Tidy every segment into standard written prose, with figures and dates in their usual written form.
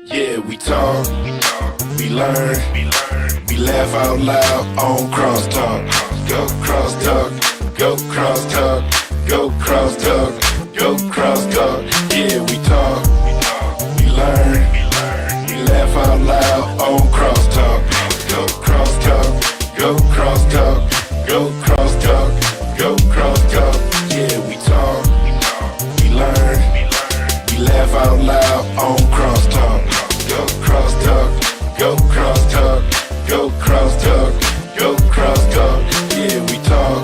Yeah, we talk, we learn, we laugh out loud on CrossTalk. Go CrossTalk, go CrossTalk, go CrossTalk, go CrossTalk. Yeah, we talk, we learn, we laugh out loud on CrossTalk. Go CrossTalk, go CrossTalk, go CrossTalk, go CrossTalk. Yeah, we talk, we learn, we laugh out loud on CrossTalk. Go CrossTalk, go CrossTalk, go CrossTalk, go CrossTalk. Yeah, we talk,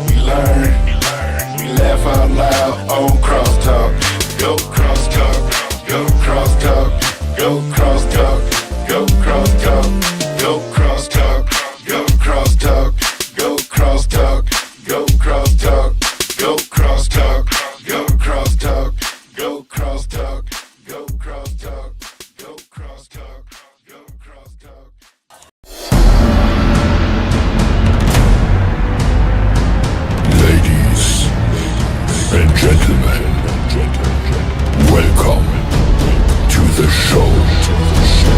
we learn, we laugh out loud on CrossTalk. Go CrossTalk, go CrossTalk, go CrossTalk, go CrossTalk, go CrossTalk, go CrossTalk, go CrossTalk, go CrossTalk, go CrossTalk, go CrossTalk, go CrossTalk, go CrossTalk, go CrossTalk, go CrossTalk. Ladies and gentlemen, welcome to the show.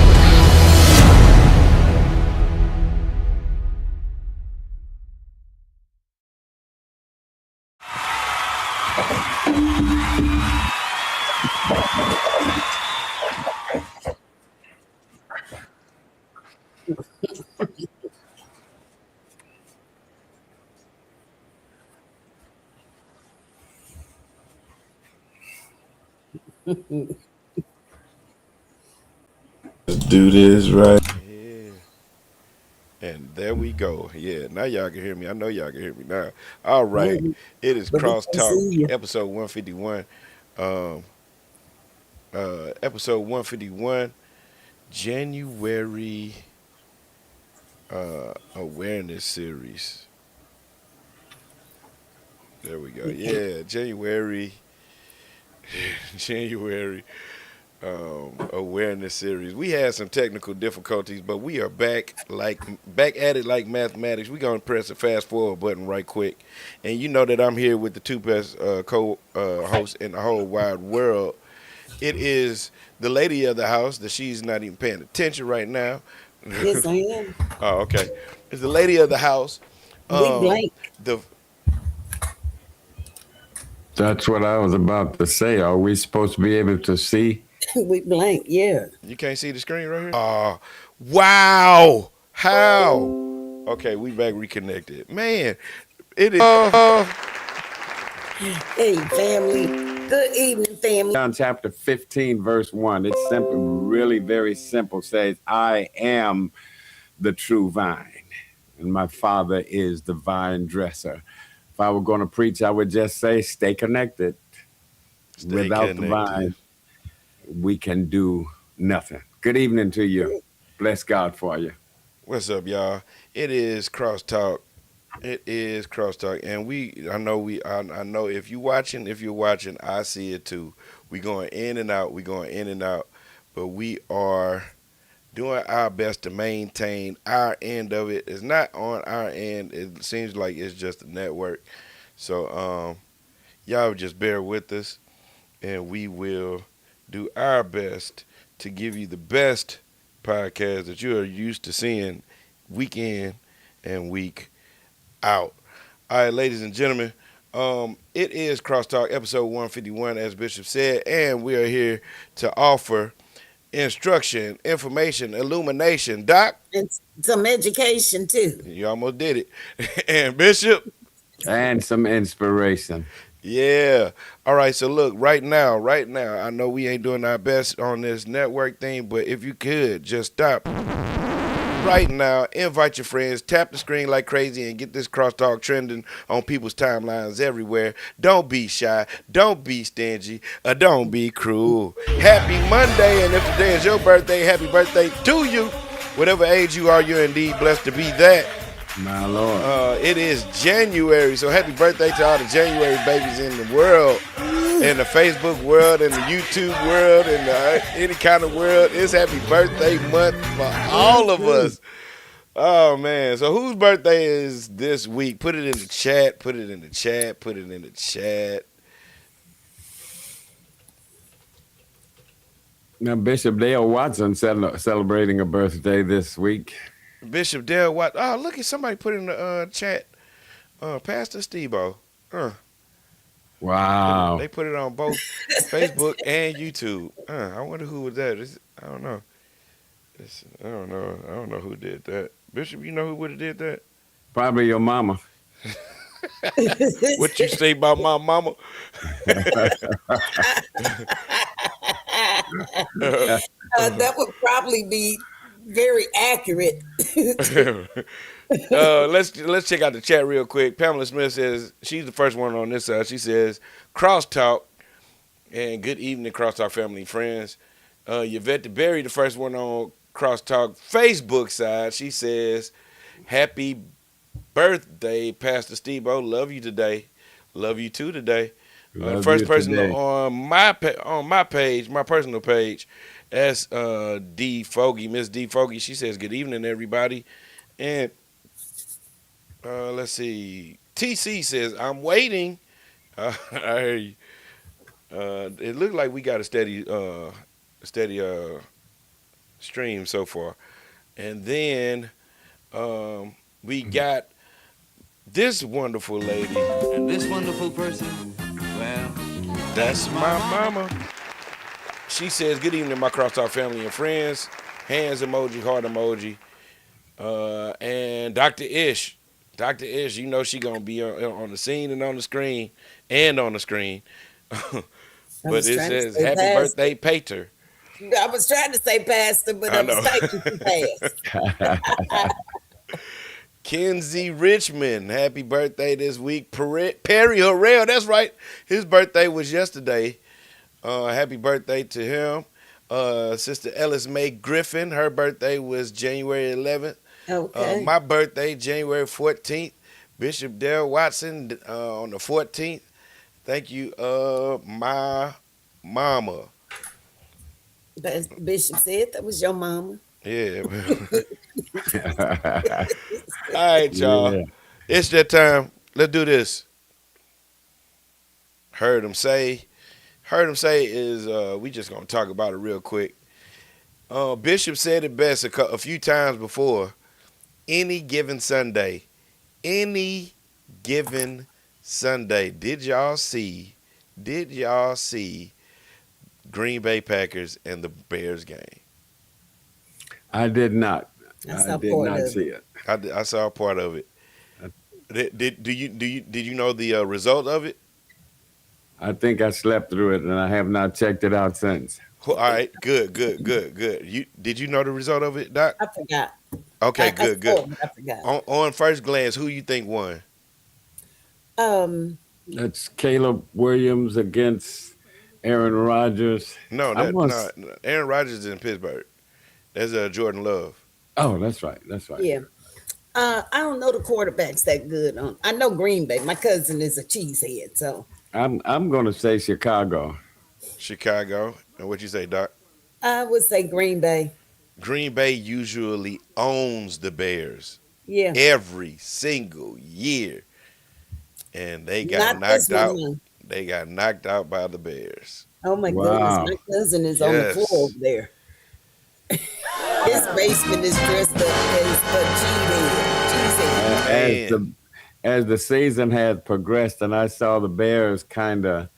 Let's do this right. Yeah. And there we go. Yeah, now y'all can hear me. I know y'all can hear me now. All right. It is But we Cross can Talk, see you. episode 151. Um, episode 151, January awareness series. There we go. Yeah, January January awareness series. We had some technical difficulties, but we are back at it like mathematics. We're gonna press the fast forward button right quick, and you know that I'm here with the two best co-hosts in the whole wide world. It is the lady of the house that she's not even paying attention right now. Yes, I am. Oh, okay. It's the lady of the house. We Um, blank. the That's what I was about to say. Are we supposed to be able to see? We blank. Yeah. You can't see the screen right here. Wow! How? Okay, we back reconnected. Man, it is. Hey, family. Good evening, family. John chapter 15, verse 1. It's simple, really very simple. Says, I am the true vine, and my Father is the vine dresser. If I were going to preach, I would just say, stay connected. Stay Without the connected. vine, we can do nothing. Good evening to you. Bless God for you. What's up, y'all? It is Crosstalk. It is Crosstalk, and I know if you're watching, I see it too. We going in and out. We going in and out, but we are doing our best to maintain our end of it. It's not on our end. It seems like it's just a network. So y'all just bear with us, and we will do our best to give you the best podcast that you are used to seeing week in and week out. All right, ladies and gentlemen, it is Crosstalk episode 151, as Bishop said, and we are here to offer instruction, information, illumination. Doc, And some education, too. you almost did it. And Bishop, And some inspiration. yeah. All right, so look, right now, I know we ain't doing our best on this network thing, but if you could just stop right now, invite your friends, tap the screen like crazy, and get this crosstalk trending on people's timelines everywhere. Don't be shy, don't be stingy, or don't be cruel. Happy Monday, and if today is your birthday, happy birthday to you. Whatever age you are, you're indeed blessed to be that. My Lord. It is January, so happy birthday to all the January babies in the world, in the Facebook world, in the YouTube world, in the any kind of world. It's happy birthday month for all of us. Oh man! So whose birthday is this week? Put it in the chat. Put it in the chat. Put it in the chat. Now, Bishop Dale Watson celebrating a birthday this week. Bishop Dale Watt. Oh, look at somebody put in the chat. Pastor Stebo. Uh, Wow. they put it on both Facebook and YouTube. I wonder who was that. I don't know. I don't know. I don't know who did that. Bishop, you know who would have did that? Probably your mama. What you say about my mama? That would probably be very accurate. Let's check out the chat real quick. Pamela Smith says she's the first one on this side. She says crosstalk and good evening, crosstalk family and friends. Yvette Berry, the first one on crosstalk Facebook side. She says happy birthday, Pastor Stebo. Love you today. Love you too today. The Love first you person today. on my page, my personal page, that's D Fogey, Miss D Fogey. She says good evening, everybody. And let's see. TC says, I'm waiting. I hear you. It looked like we got a steady stream so far. And then we got this wonderful lady. And this wonderful person, well, That's my mama. She says, good evening, my crosstalk family and friends. Hands emoji, heart emoji. And Dr. Ish. Dr. Ish, you know she gonna be on the scene and on the screen and on the screen. I But was it trying to says say happy pastor. birthday, Pater. I was trying to say pastor, but I I was know. thinking too fast. Kenzie Richmond, happy birthday this week. Perry Harrell, that's right. His birthday was yesterday. Happy birthday to him. Sister Ellis Mae Griffin, her birthday was January 11th. Okay. My birthday, January 14th. Bishop Dale Watson on the 14th. Thank you, my mama. Bishop said that was your mama. Yeah. All right, y'all. Yeah. It's that time. Let's do this. Heard him say. Heard him say is we just gonna talk about it real quick. Bishop said it best a few times before. Any given Sunday, any given Sunday. Did y'all see? Did y'all see Green Bay Packers and the Bears game? I did not. I I saw did part not of see it. it. I saw a part of it. Did you know the result of it? I think I slept through it, and I have not checked it out since. All right, good. Did you know the result of it, Doc? I forgot. Okay, I good. saw it, but I forgot. On first glance, who you think won? Um, That's Caleb Williams against Aaron Rodgers. No, I'm that going. no. Aaron Rodgers is in Pittsburgh. That's Jordan Love. Oh, that's right. That's right. yeah. I don't know the quarterbacks that good. I know Green Bay. My cousin is a cheesehead, so I'm going to say Chicago. Chicago. And what you say, Doc? I would say Green Bay. Green Bay usually owns the Bears Yeah. every single year, and they got Not this knocked one. out. No. They got knocked out by the Bears. Oh my goodness, Wow. my cousin is on the floor Yes. over there. His basement is dressed up as a cheesehead. As Man, the season has progressed, and I saw the Bears kind of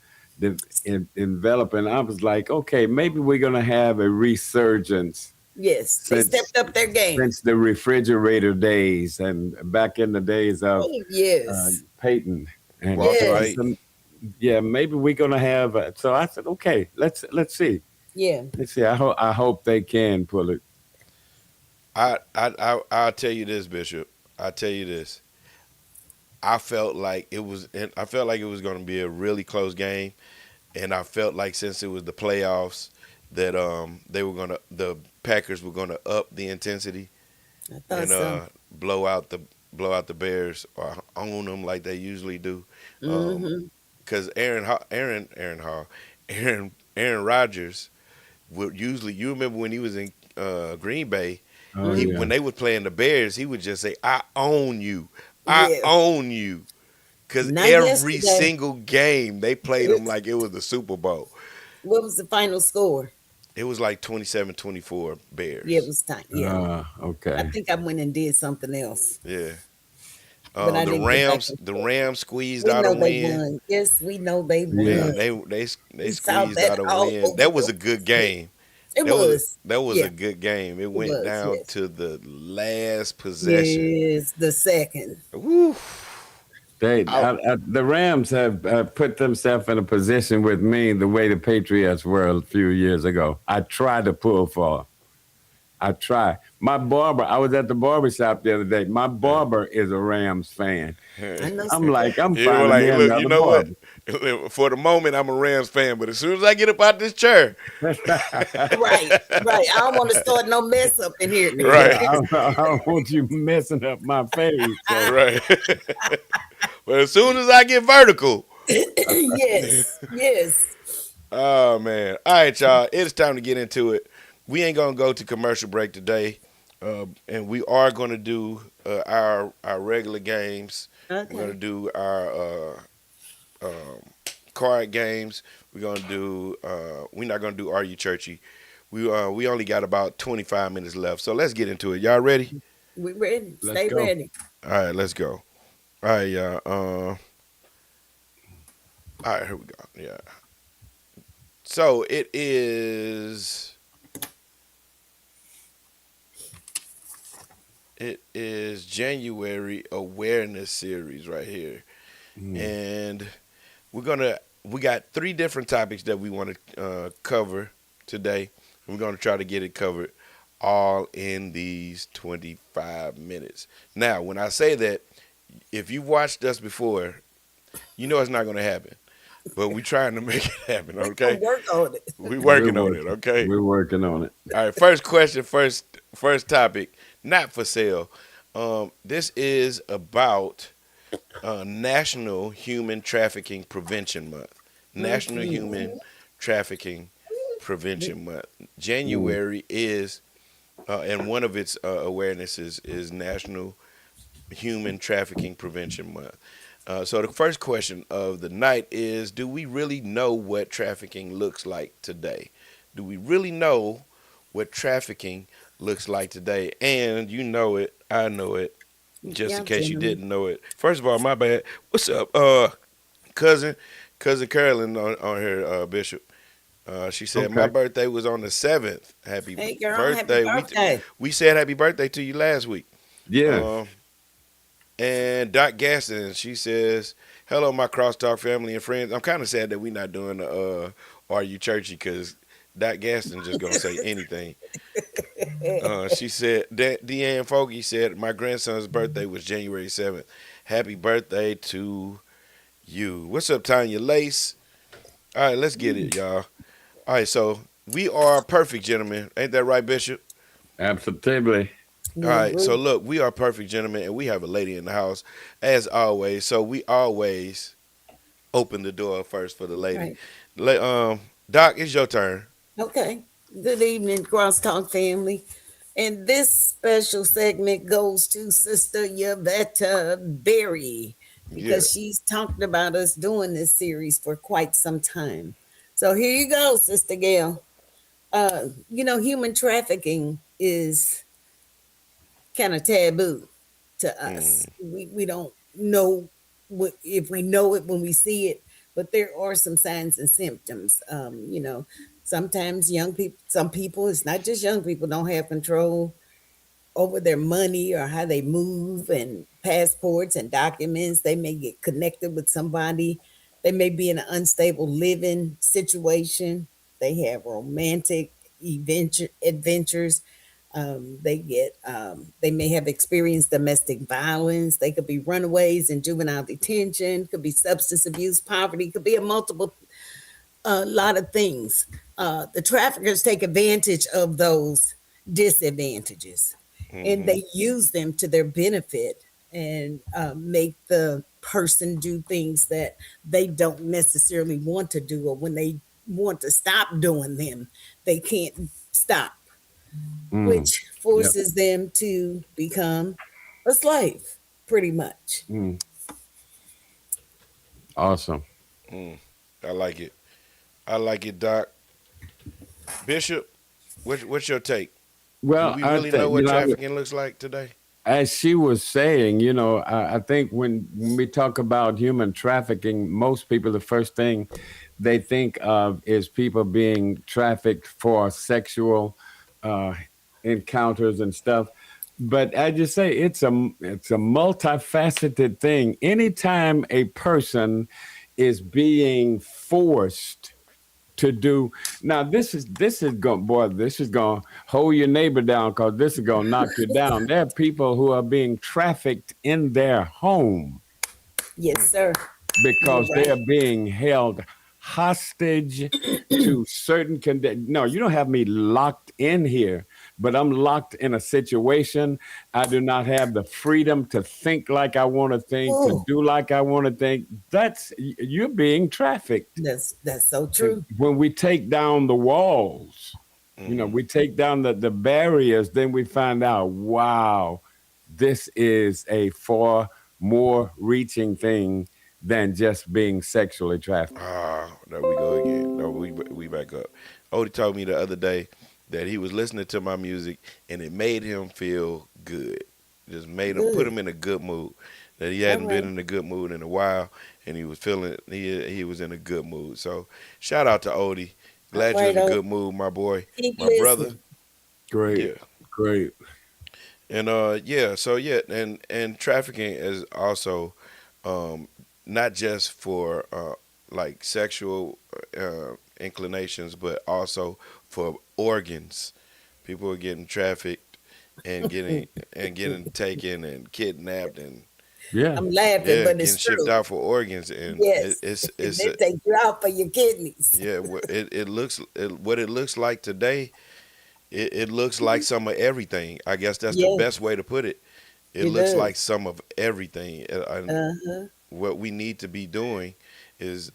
enveloping, I was like, okay, maybe we're going to have a resurgence Yes, they since stepped up their game. since the refrigerator days and back in the days of Oh, yes, Peyton. And Walter so I yes, Payton. said, yeah, maybe we're going to have. So I said, okay, let's see. yeah. Let's see. I hope they can pull it. I'll tell you this, Bishop. I'll tell you this. I felt like it was. I felt like it was going to be a really close game, and I felt like since it was the playoffs, that the Packers were gonna up the intensity I thought and so. blow out the Bears or own them like they usually do. Hmm. Because Aaron Rodgers would usually. You remember when he was in Green Bay? Oh He yeah. When they were playing the Bears, he would just say, "I own you, I Yeah, own you." Because not every yesterday. single game they played them like it was the Super Bowl. What was the final score? It was like 27-24 Yeah, it Bears. was time. Yeah, I Okay. think I went and did something else, Yeah. but I The didn't get back Rams, and the forth. Rams squeezed We out a know they win. won. Yes, we know they Yeah. won. Man, they We saw squeezed that out a all win. over That was the a good Facebook. game. It was. That was Yeah, a good game. It it went was. down Yes. to the last possession. Yes, the second. Woo. Out. The Rams have put themselves in a position with me the way the Patriots were a few years ago. I try to pull for. I try. My barber, I was at the barber shop the other day. My barber is a Rams fan. I know. I'm like, I'm You were finding me like, look, you another know what? barber. For the moment, I'm a Rams fan, but as soon as I get up out this chair, Right, right. I don't want to start no mess up in here. Yeah, right, I don't want you messing up my face. So, right. But as soon as I get vertical, Yes, yes. oh man! All right, y'all. It's time to get into it. We ain't gonna go to commercial break today, and we are gonna do our regular games. We're gonna Okay. do our card games. We're gonna do. We're not gonna do Are You Churchy? We only got about 25 minutes left, so let's get into it. Y'all ready? We ready. let's Stay go. ready. All right, let's go. All right, y'all. All right, here we go. Yeah. So it is January awareness series right here, Mm. and we got three different topics that we want to cover today. We're gonna try to get it covered all in these 25 minutes. Now, when I say that, if you've watched us before, you know it's not gonna happen. But we trying to make it happen, We gonna okay? work on it. We We're working on it, working. okay? We're working on it. All right, first question, first topic, not for sale. This is about National Human Trafficking Prevention Month. National Mhm. Human Trafficking Prevention Month. Mm. January is, and one of its awarenesses is National Human Trafficking Prevention Month. So the first question of the night is: do we really know what trafficking looks like today? Do we really know what trafficking looks like today? And you know it, I know it. Just in Yeah, case you gentlemen. didn't know it. First of all, my bad. What's up, cousin, cousin Carolyn on here, Bishop? She said my Okay. birthday was on the 7th. Happy Hey, girl, happy birthday. birthday. We said happy birthday to you last week. Yeah. Um, and Doc Gaston, she says, "Hello, my CrossTalk family and friends." I'm kind of sad that we're not doing the "Are You Churchy?" because Doc Gaston just gonna say anything. She said that Deanne Fogarty said my grandson's birthday was January 7th. Happy birthday to you. What's up, Tanya Lace? All right, let's get it, y'all. All right, so we are perfect gentlemen. Ain't that right, Bishop? Absolutely. All We right, so agree. look, we are perfect gentlemen, and we have a lady in the house, as always. So we always open the door first for the lady. Right. Doc, it's your turn. Okay. Good evening, CrossTalk family. And this special segment goes to Sister Yvette Berry Yeah. because she's talked about us doing this series for quite some time. So here you go, Sister Gail. Human trafficking is kind of taboo to us. Mm, We don't know if we know it when we see it, but there are some signs and symptoms. Sometimes some people, it's not just young people, don't have control over their money or how they move and passports and documents. They may get connected with somebody. They may be in an unstable living situation. They have romantic adventures. They may have experienced domestic violence. They could be runaways in juvenile detention. Could be substance abuse, poverty. Could be a lot of things. The traffickers take advantage of those disadvantages, and hmm they use them to their benefit and make the person do things that they don't necessarily want to do, or when they want to stop doing them, they can't stop, Mm. which Yep. forces them to become a slave, pretty much. Mm. Awesome. mm, I like it. I like it, Doc. Bishop, What's your take? Do Well, we I really know think what trafficking looks like today? as she was saying, I think when we talk about human trafficking, most people, the first thing they think of is people being trafficked for sexual uh, encounters and stuff. But as you say, it's a multifaceted thing. Anytime a person is being forced to do. Now this is going, boy, this is going to hold your neighbor down, because this is going to knock you down. There are people who are being trafficked in their home Yes, Mm. sir. You're because they right. are being held hostage to certain conditions. No, you don't have me locked in here, but I'm locked in a situation. I do not have the freedom to think like I want to think, to Oh, do like I want to think. You're being trafficked. that's so And true. when we take down the walls, Hmm. we take down the barriers, then we find out, wow, this is a far more reaching thing than just being sexually trafficked. Ah, there we go again. No, we back up. Odie told me the other day that he was listening to my music and it made him feel good. Just made him put Good. him in a good mood. That he All hadn't been right. in a good mood in a while, and he was feeling he was in a good mood. So shout out to Odie. All Glad you're right. in a Oh, good mood, my boy, keep my brother. listening. Great, Yeah. great. And yeah, so yeah, and trafficking is also um not just for like sexual inclinations, but also for organs. People are getting trafficked and getting taken and kidnapped and Yeah. I'm laughing, yeah, but getting it's shipped true. out for organs, and Yes. And it's they take you out for your kidneys. yeah, what it looks like today. It looks like some of everything. I guess that's the Yeah, best way to put it. It it looks does. like some of everything. And Uh-huh. what we need to be doing is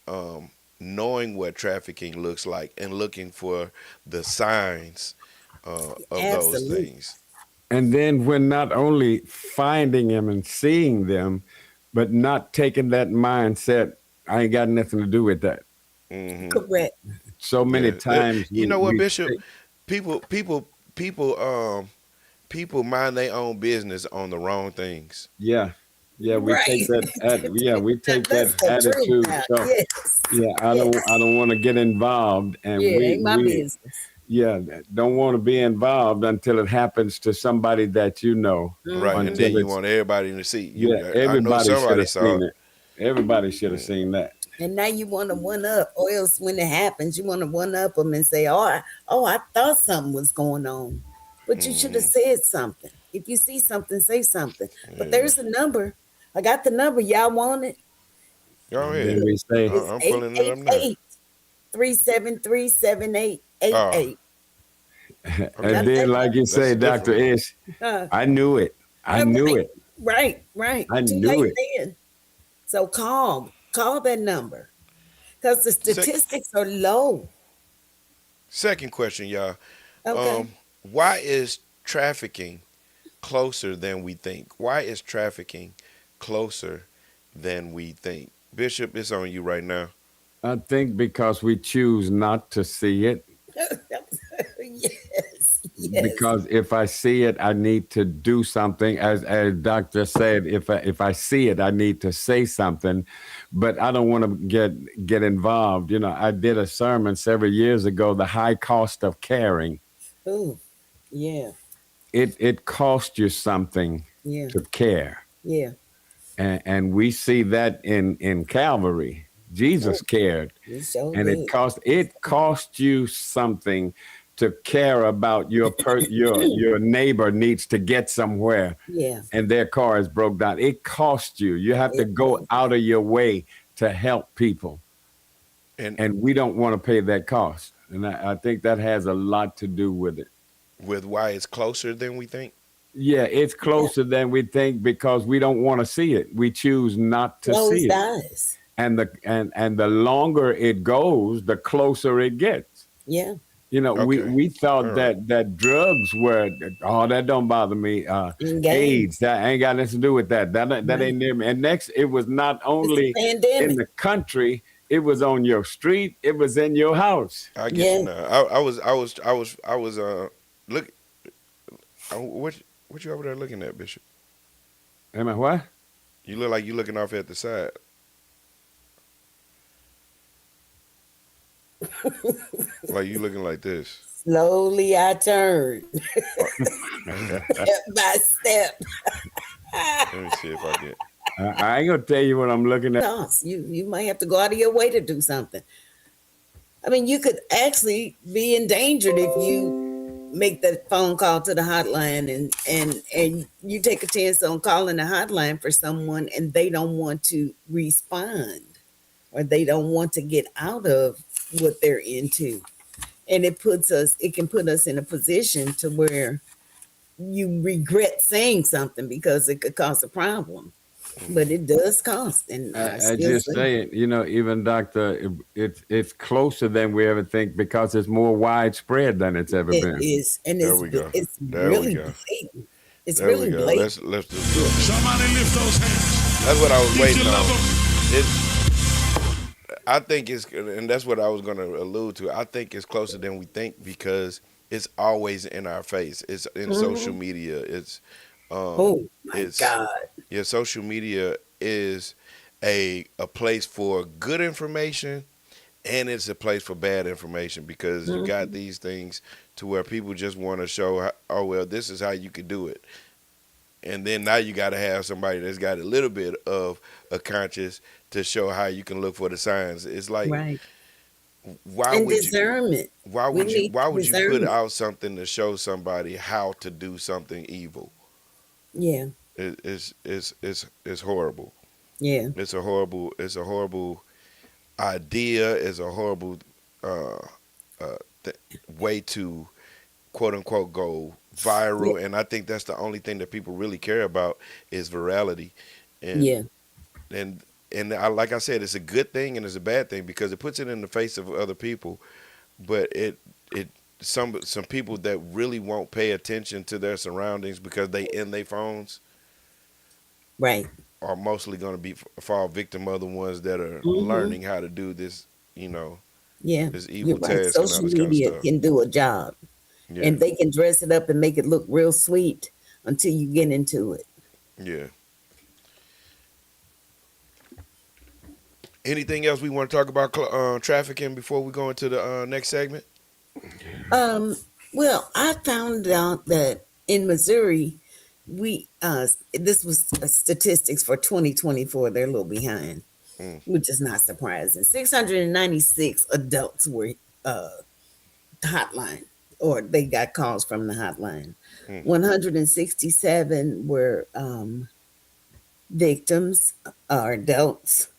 knowing what trafficking looks like and looking for the signs of those Absolutely. things. And then when not only finding them and seeing them, but not taking that mindset, I ain't got nothing to do with that. Hmm. Correct. So many Yeah, times you know what, we Bishop? take, People, people, people, people mind their own business on the wrong things. yeah, yeah, we take Right. that we take that That's the truth attitude. now. So Yes. yeah, I Yes. don't want to get involved, and Yeah, we ain't my we business. yeah, don't want to be involved until it happens to somebody that you know. Right, and Mm-hmm. then Until you it's want everybody to see yeah, you. I know everybody should somebody have saw seen it. it. Everybody should have Mm, seen that. And now you want to one up, or else when it happens, you want to one up them and say, I thought something was going on. But you should have hmm. said something. If you see something, say something. But Yeah. there's a number. I got the number. Y'all want it? Go And ahead. then we say, It's I'm eight pulling it eight up now. eight 373 7888. Oh, and okay. Got then that like you That's say, a Dr. different one. Ish, number? I knew it. I knew Right, it. right. I Too knew late it. then. So call that number because the Sec- statistics are low. Second question, y'all. Okay. Why is trafficking closer than we think? Why is trafficking closer than we think? Bishop, it's on you right now. I think because we choose not to see it. Yes. Because if I see it, I need to do something. As doctor said, if I see it, I need to say something. But I don't want to get involved. I did a sermon several years ago, the high cost of caring. Oh, yeah, It costs you something yeah, to care. yeah. And we see that in Calvary. Oh, Jesus cared, you sure and did. it cost you something to care about your neighbor needs to get somewhere, Yeah, and their car is broke down. It costs you. You have to it go does. out of your way to help people, And and we don't want to pay that cost. And I think that has a lot to do with it. with why it's closer than we think. Yeah, it's Yeah, closer than we think because we don't want to see it. We choose not to see closed it. eyes. And the longer it goes, the closer it gets. Yeah, We Okay. we All thought right. that drugs were, oh, that don't bother me. in game. AIDS, that ain't got nothing to do with that. That Right. ain't near me. And next, it was not It's a only in pandemic. the country, It was on your street. It was in your house. I get you Yeah. now. I was look. What you over there looking at, Bishop? Am I what? You look like you looking off at the side. Like you looking like this. Slowly I turn, Uh, step by step. Let me see if I get. I ain't gonna tell you what I'm looking at. You might have to go out of your way to do something. I mean, you could actually be endangered if you make that phone call to the hotline and you take a chance on calling the hotline for someone and they don't want to respond or they don't want to get out of what they're into. And it can put us in a position to where you regret saying something because it could cause a problem. But it does cost, and I I still just say say it, even doctor, it's closer than we ever think because it's more widespread than it's ever it been. is, and There we go. it's There we really go. blatant. It's There we really go. blatant. Let's just do it. Somebody lift those hands. That's what I was If waiting you love on. 'em. I think it's, and that's what I was going to allude to. I think it's closer than we think because it's always in our face. It's in social media. Oh my It's God! yeah. Social media is a place for good information, and it's a place for bad information because you got these things to where people just want to show, oh well, this is how you could do it, and then now you got to have somebody that's got a little bit of a conscience to show how you can look for the signs. It's like Right, why and would you discernment. We need why would you put discernment. out something to show somebody how to do something evil? Yeah, It's horrible. yeah, It's a horrible idea. It's a horrible uh, way to quote unquote go yeah, viral. And I think that's the only thing that people really care about is virality. And yeah. and like I said, it's a good thing and it's a bad thing because it puts it in the face of other people. But it some people that really won't pay attention to their surroundings because they in their phones Right. are mostly going to be fall victim of the ones that are hmm learning how to do this, Yeah, this you're evil right. task and all Social this kind of media stuff. can do a job, Yeah, and they can dress it up and make it look real sweet until you get into it. yeah. Anything else we want to talk about trafficking before we go into the next segment? Um, well, I found out that in Missouri, we this was statistics for 2024. They're a little behind, Mm, which is not surprising. 696 adults were uh hotline, or they got calls from the hotline. mm, 167 were victims or adults,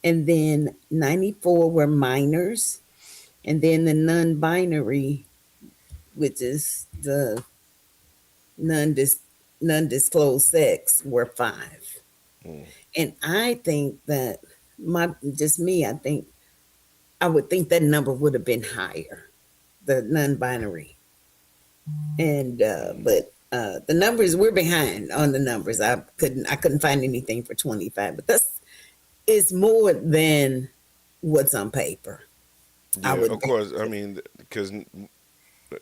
and then 94 were minors, and then the non-binary, which is the non-dis non-disclosed sex, were 5. mm. And I think that my just me, I would think that number would have been higher, the non-binary. And but the numbers, we're behind on the numbers. I couldn't find anything for 25, but that's is more than what's on paper. I Yeah, would of think. course. I mean, because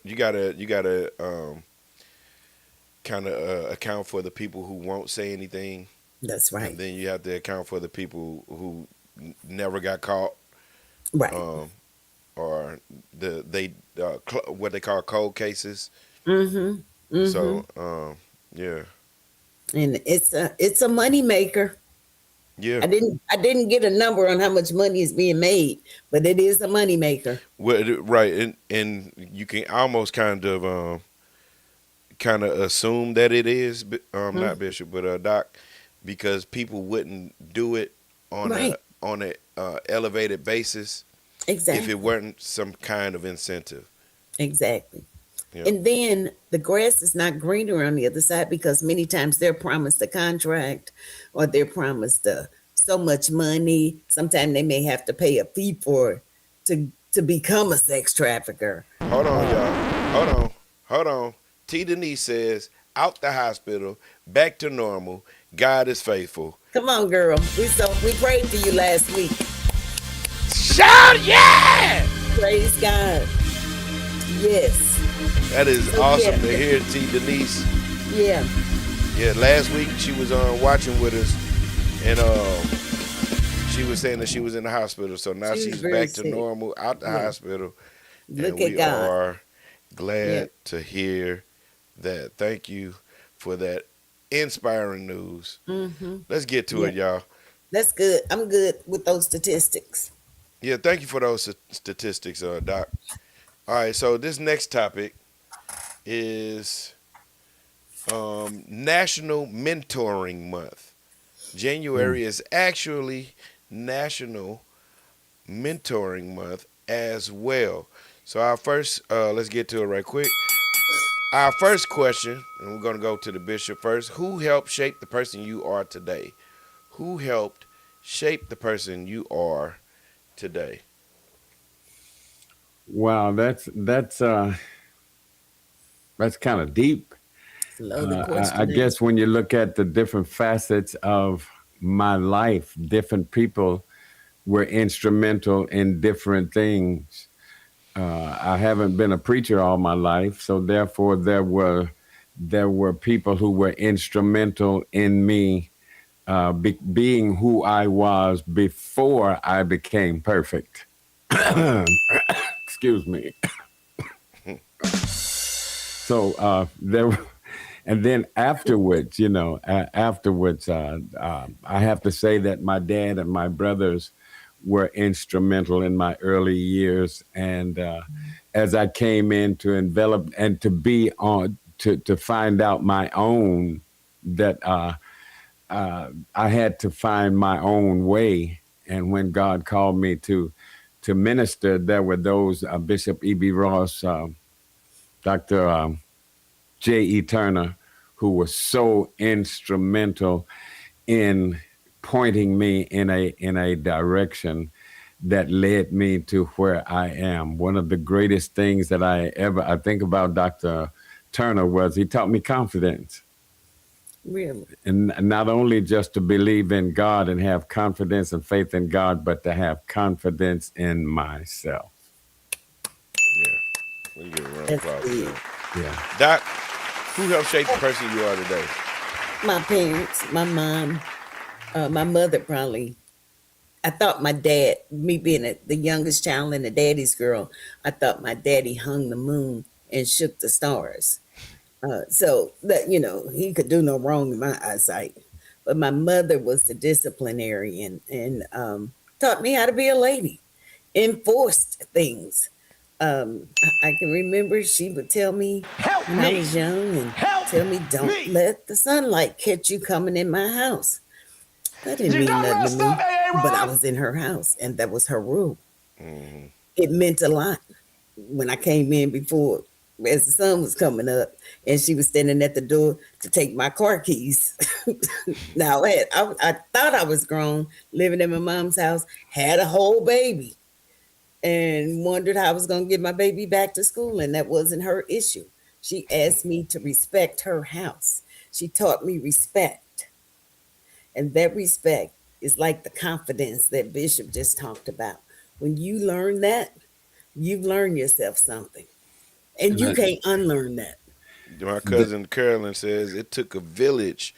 you gotta kind of account for the people who won't say anything, That's and right. then you have to account for the people who never got caught, Right. um, or what they call cold cases. Mm-hmm. Mm-hmm. So yeah, And it's a money maker. yeah. I didn't get a number on how much money is being made, but it is a money maker. Well, right, and you can almost kind of assume that it is, not Mhm. Bishop, but Doc, because people wouldn't do it on a Right. on a elevated basis if it Exactly. weren't some kind of incentive. Exactly. Yeah. And then the grass is not greener on the other side because many times they're promised a contract or they're promised so much money. Sometimes they may have to pay a fee to become a sex trafficker. Hold on, y'all. Hold on. T. Denise says, out the hospital, back to normal. God is faithful. Come on, girl. We prayed for you last week. Shout yeah! Praise God. Yes. That is So awesome yeah, to hear, T. Denise. yeah. Yeah, last week she was on watching with us, and she was saying that she was in the hospital. So now She was she's very back to sick. normal, out the Yeah. hospital, and Look at we God. are Yeah. glad to hear that. Thank you for that inspiring news. Mm-hmm. Let's get to Yeah. it, y'all. That's good. I'm good with those statistics. Yeah, thank you for those statistics, Doc. All right, so this next topic is National Mentoring Month. Mm. January is actually National Mentoring Month as well. So our first, let's get to it right quick. Our first question, and we're going to go to the bishop first. Who helped shape the person you are today? Who helped shape the person you are today? Wow, that's kind of deep. It's a loaded I question, ain't guess when you look at the different facets of my life, different people were instrumental in different things. I haven't been a preacher all my life, so therefore there were people who were instrumental in me being who I was before I became perfect. Excuse me. So there, and then afterwards, I have to say that my dad and my brothers were instrumental in my early years, and as I came in to envelop and to be on to find out my own that I had to find my own way. And when God called me to minister, there were those Bishop E.B. Ross, Dr. J.E. Turner, who was so instrumental in pointing me in a direction that led me to where I am. One of the greatest things that I think about Dr. Turner was he taught me confidence. really? And not only just to believe in God and have confidence and faith in God, but to have confidence in myself. Yeah, we can give a round of That's applause for big. that. Yeah. Doc, who helped shape the person you are today? My parents, my mom, my mother probably. I thought my dad, me being the youngest child and the daddy's girl, I thought my daddy hung the moon and shook the stars. So that he could do no wrong in my eyesight. But my mother was the disciplinarian and taught me how to be a lady, enforced things. I can remember she would tell me when I was young and tell me, "Don't let the sunlight catch you coming in my house." That didn't mean nothing to me, but I was in her house, and that was her rule. Hmm. It meant a lot when I came in before, as the sun was coming up, and she was standing at the door to take my car keys. Now, I thought I was grown, living in my mom's house, had a whole baby, and wondered how I was going to get my baby back to school, and that wasn't her issue. She asked me to respect her house. She taught me respect. And that respect is like the confidence that Bishop just talked about. When you learn that, you've learned yourself something. And And you I, can't unlearn that. My th- cousin Carolyn says it took a village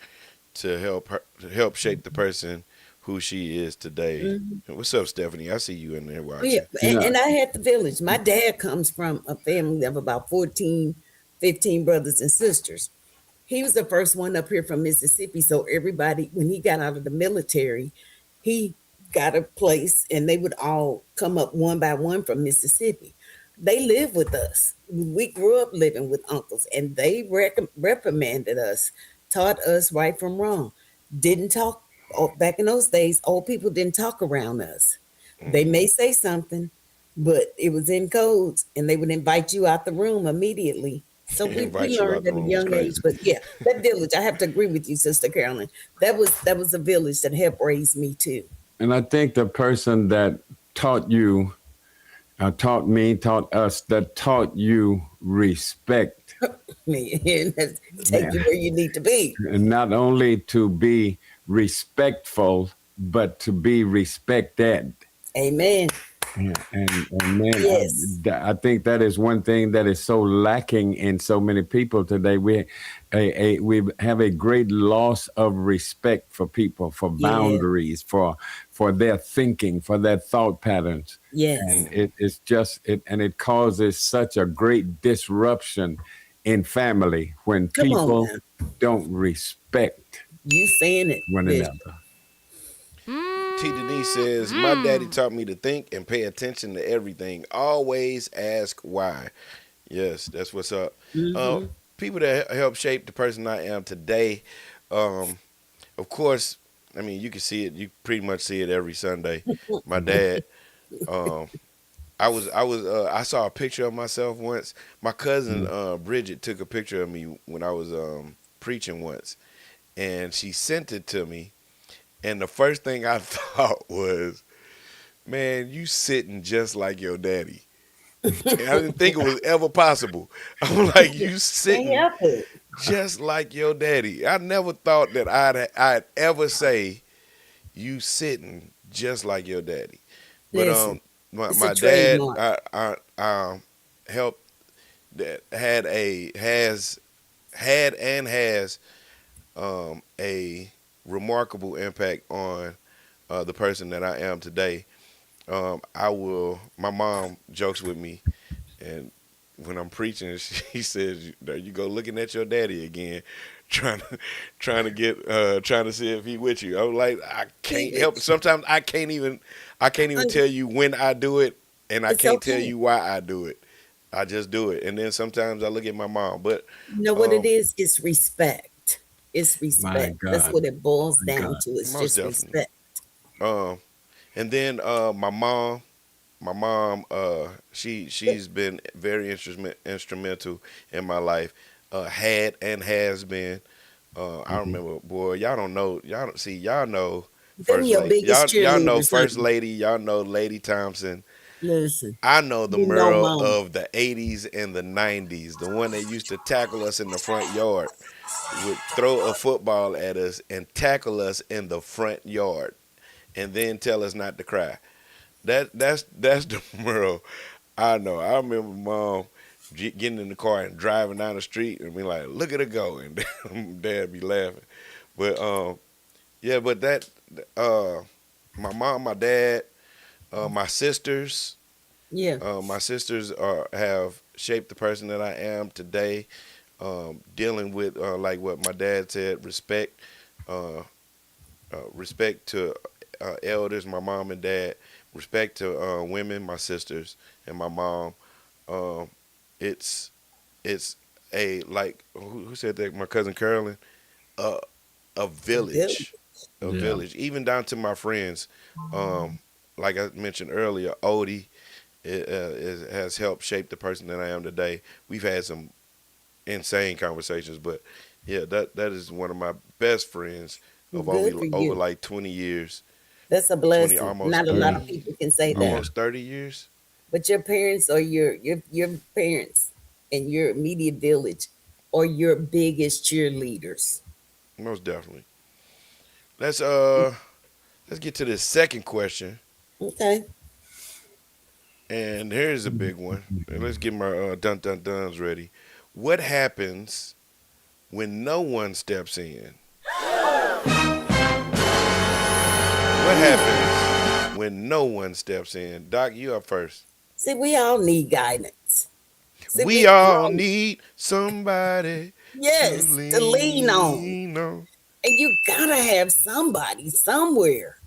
to help shape the person who she is today. Mhm. What's up, Stephanie? I see you in there Oh, yeah. watching. you know, And I had the village. My dad comes from a family of about 14, 15 brothers and sisters. He was the first one up here from Mississippi. So everybody, when he got out of the military, he got a place and they would all come up one by one from Mississippi. They lived with us. We grew up living with uncles and they reprimanded us, taught us right from wrong. Didn't talk, back in those days, old people didn't talk around us. They Hmm. may say something, but it was in codes and they would invite you out the room immediately. So we Invite you out learned the at a room is young age. crazy. But yeah, that village, I have to agree with you, Sister Carolyn. That was a village that helped raise me too. and I think the person that taught you, taught me, taught us, that taught you respect. Man, take Man, you where you need to be. and not only to be respectful, but to be respected. Amen. Yeah, and man, Yes. I think that is one thing that is so lacking in so many people today. We have a great loss of respect for people, for Yeah. boundaries, for their thinking, for their thought patterns, Yes. and it's just it causes such a great disruption in family when Come on people now. don't respect You saying it, one Bishop. another. T. Denise says, "My daddy taught me to think and pay attention to everything. Always ask why." Yes, that's what's up. Uh, Mm-hmm. People that help shape the person I am today. Um, of course, I mean you can see it. You pretty much see it every Sunday. My dad. Um, I saw a picture of myself once. My cousin Mm. Bridget took a picture of me when I was preaching once, and she sent it to me. And the first thing I thought was, man, you sitting just like your daddy. And I didn't think it was ever possible. I'm like, you Can't sitting help it. just like your daddy. I never thought that I'd ever say you sitting just like your daddy. But Listen, it's a my dad trademark. helped that had and has a remarkable impact on the person that I am today. I will. My mom jokes with me, and when I'm preaching, she says, "There you go, looking at your daddy again, trying to trying to see if he with you." I'm like, I He can't with help. you. Sometimes I can't even tell you when I do it, and I It's can't tell okay. you why I do it. I just do it, and then sometimes I look at my mom. But You know what it um, is? It's respect. It's My respect. That's God, what it boils my down God. to. It's most just definitely. respect. Um, and then my mom, she's been very instrumental in my life. Had and has been. I Mhm. remember, boy, y'all don't know, y'all don't see, y'all know Them first your lady, biggest y'all know cheerleaders, first honey. lady, y'all know Lady Thompson. Listen, I know the you know, Merle mama. of the '80s and the '90s, the one that used to tackle us in the front yard, would throw a football at us and tackle us in the front yard, and then tell us not to cry. That's the Merle I know. I remember mom getting in the car and driving down the street and be like, "Look at her go," and dad be laughing. But yeah, but that uh, my mom, my dad, my sisters, Yeah, my sisters have shaped the person that I am today. Dealing with like what my dad said, uh, respect to elders, my mom and dad, respect to women, my sisters and my mom. Um, it's it's a like who said that? My cousin Carolyn. Uh, a a village. village, a Yeah. village. Even down to my friends. Um, like I mentioned earlier, Odie has helped shape the person that I am today. We've had some insane conversations, but yeah, that is one of my best friends of Good for over you. like 20 years, That's a 20 blessing. almost Not a lot Yeah. of 30, people can say Yeah. that. almost 30 years. But your parents or your parents and your immediate village are your biggest cheerleaders. Most definitely. Let's let's get to the second question. Okay. And here's a big one. Let's get my dun dun duns ready. What happens when no one steps in? What happens when no one steps in? Doc, you up first. See, we all need guidance. See, We we all all, need somebody to yes, to lean on. lean on. And you gotta have somebody somewhere.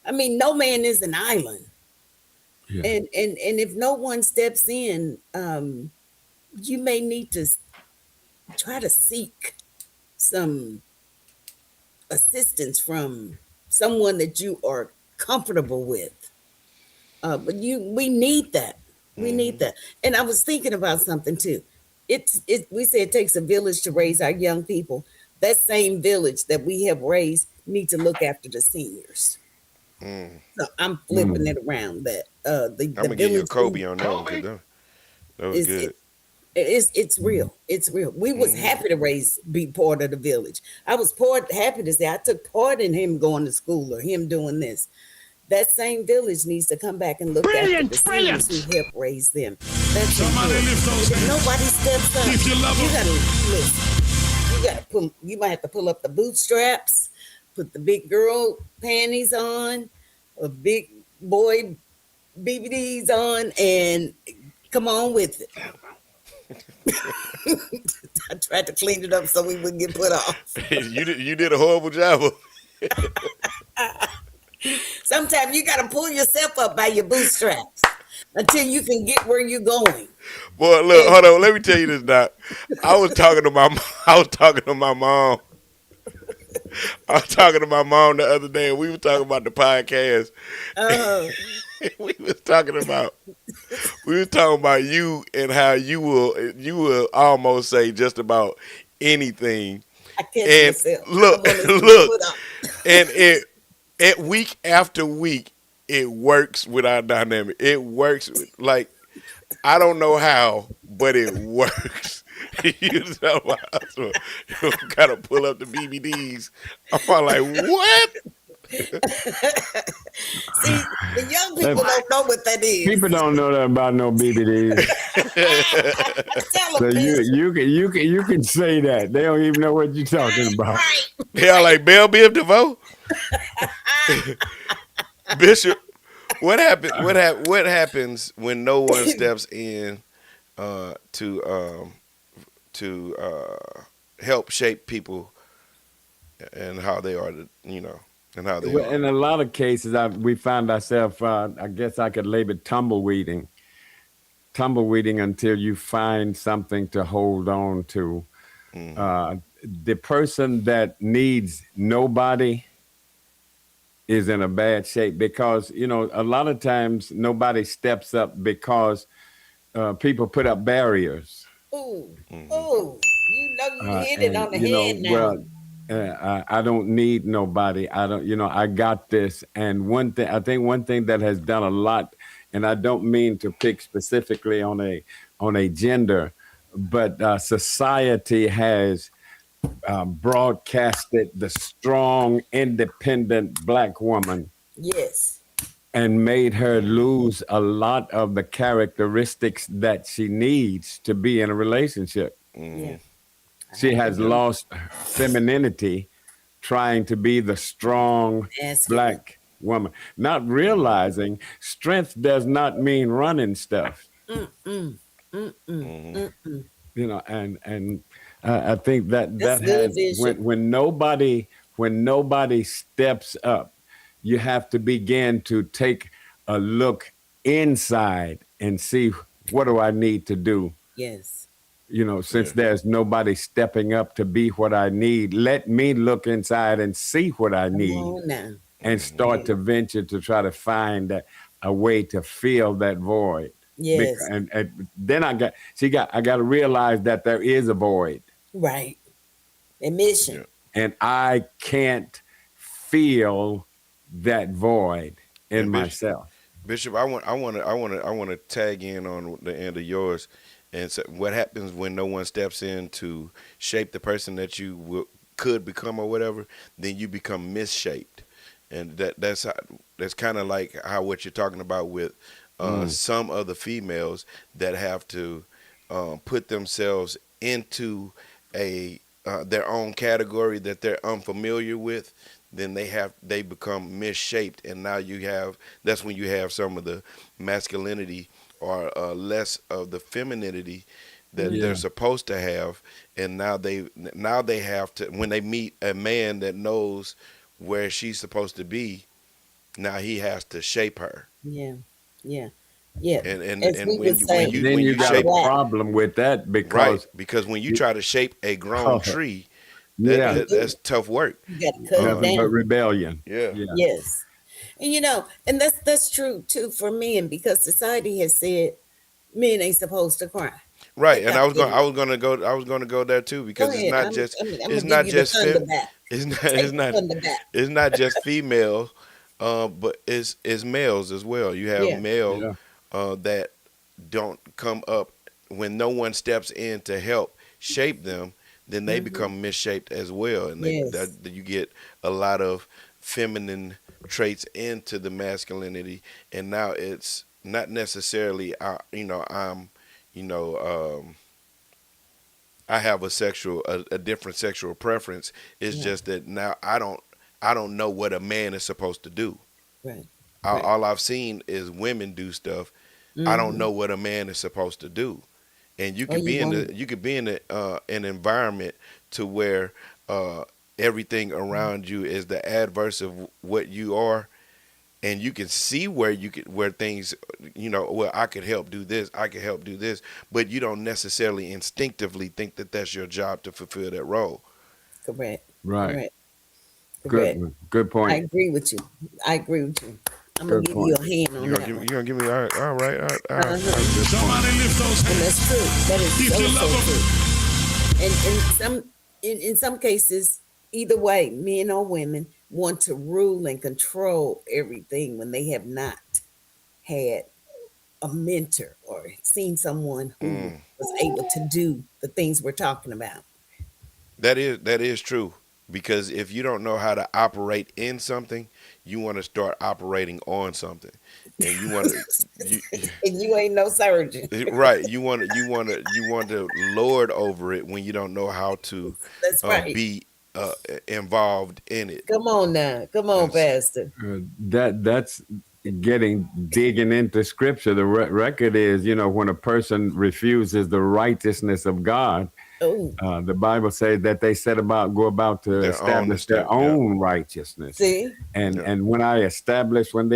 I mean, no man is an island. Yeah. And if no one steps in, you may need to try to seek some assistance from someone that you are comfortable with. But we need that. We need Hmm. that. And I was thinking about something too. We say it takes a village to raise our young people. That same village that we have raised need to look after the seniors. Mm. So I'm flipping Mm. it around that I'm the gonna give you a village Kobe on that one because that was is good. it's real. It's real. We was Hmm. happy to be part of the village. I was happy to say I took part in him going to school or him doing this. that same village needs to come back and look after the Brilliant, seniors who brilliant. helped raise them. That's Somebody important. lift those And if nobody hands steps up, if you love you them. gotta listen. You gotta pull. You might have to pull up the bootstraps, put the big girl panties on, or big boy BBDs on, and come on with it. I tried to clean it up so we wouldn't get put off. You did a horrible job. Sometimes you gotta pull yourself up by your bootstraps until you can get where you're going. Boy, look, And hold on. Let me tell you this, Doc. I was talking to my I was talking to my mom. I was talking to my mom the other day, and we were talking about the podcast. uh, we was talking about we was talking about you and how you will almost say just about anything. I catch And myself. I look, want us to get look, put up. and week after week, it works with our dynamic. It works like I don't know how, but it works. You know, so you gotta pull up the BBDs. I'm all like, what? See, the young If people don't know what that people is. don't know that about no BBDs. Tell So them, Bishop. you can say that. They don't even know what you're talking about. Right. They are like Bell Biv DeVoe, Bishop. What happens when no one steps in uh, to um, to help shape people and how they are and how they Well, are. in a lot of cases, we find ourselves, I guess I could label it tumbleweeding until you find something to hold on to. Hmm. The person that needs nobody is in a bad shape because, a lot of times nobody steps up because people put up barriers. Ooh, Hmm. ooh. You know you hit it And on the head now. well, I don't need nobody. I don't, I got this. And I think one thing that has done a lot, and I don't mean to pick specifically on a gender, but society has broadcasted the strong, independent black woman Yes. and made her Hmm. lose a lot of the characteristics that she needs to be in a relationship. Yeah. Hmm. I She has Yeah. agree. lost femininity trying to be the strong Masculine. black woman, not Hmm. realizing strength does not mean running stuff. Mm-mm. Mm-mm. Hmm. Mm-mm. And I think that That's that good, has Bishop. when nobody steps up, you have to begin to take a look inside and see, what do I need to do. Yes. Since Yeah. there's nobody stepping up to be what I need, let me look inside and see what I Come need on now. and Hmm. start Yeah. to venture to try to find a way to fill that void. Yes. And then I got to realize that there is a void Right. Admission. Yeah. and I can't feel that void in And myself. Bishop, I want to tag in on the end of yours, and say, what happens when no one steps in to shape the person that could become or whatever? Then you become misshaped, and that's kind of like how what you're talking about with Mm, some of the females that have to put themselves into a their own category that they're unfamiliar with. Then they become misshaped, and now that's when you have some of the masculinity or less of the femininity that they're yeah. Mm-hmm. supposed to have, and now they have to, when they meet a man that knows where she's supposed to be. Now he has to shape her, Yeah. Yeah. Yeah. and and As and we would when you when say, you Then when you you out got of a shape whack. problem with that right, because, because when you you- try to shape a grown tree, that, yeah, You that do. that's tough work. You got to cut it nothing but down. rebellion. Yeah. Yeah. Yes. And and that's true too for men because society has said men ain't supposed to cry. Right, They and got to get it. I was gonna go there too Go because ahead. I'm it's gonna give not you the just thunder back. it's not Take the thunder back. it's not just female, but it's males as well. You have Yeah. male Yeah. that don't come up when no one steps in to help shape them, then they Hmm. become misshaped as well, and Yes. you get a lot of feminine traits into the masculinity, and now it's not necessarily I'm you know I have a different sexual preference. It's Yeah. just that now I don't know what a man is supposed to do. Right. All, Right. all I've seen is women do stuff. I don't Mm-hmm. know what a man is supposed to do. And you Or could you be in want the you could be in an environment to where everything around you is the adverse of what you are, and you can see where things, well, I could help do this, I could help do this, but you don't necessarily instinctively think that that's your job to fulfill that role. correct. Right. Correct. Good Correct. one. Good I point. agree with you. I agree with you. I'm gonna Good give you point. a hand on that You one. gonna give me all right, Uh-huh. Good point. Somebody lift those And hands. that's true. That is If you so love true. him, And in some cases, either way, men or women want to rule and control everything when they have not had a mentor or seen someone who mm. was able to do the things we're talking about. That is true, because if you don't know how to operate in something, you want to start operating on something, and you want to you And you ain't no surgeon. right, you want to lord over it when you don't know how to That's right. be involved in it. Come on now. Come on, That's Pastor. That's getting digging into scripture. The record is, when a person refuses the righteousness of God, Oh, the Bible says that they go about to their own establish their step. Yeah, own righteousness. see? And yeah. and when they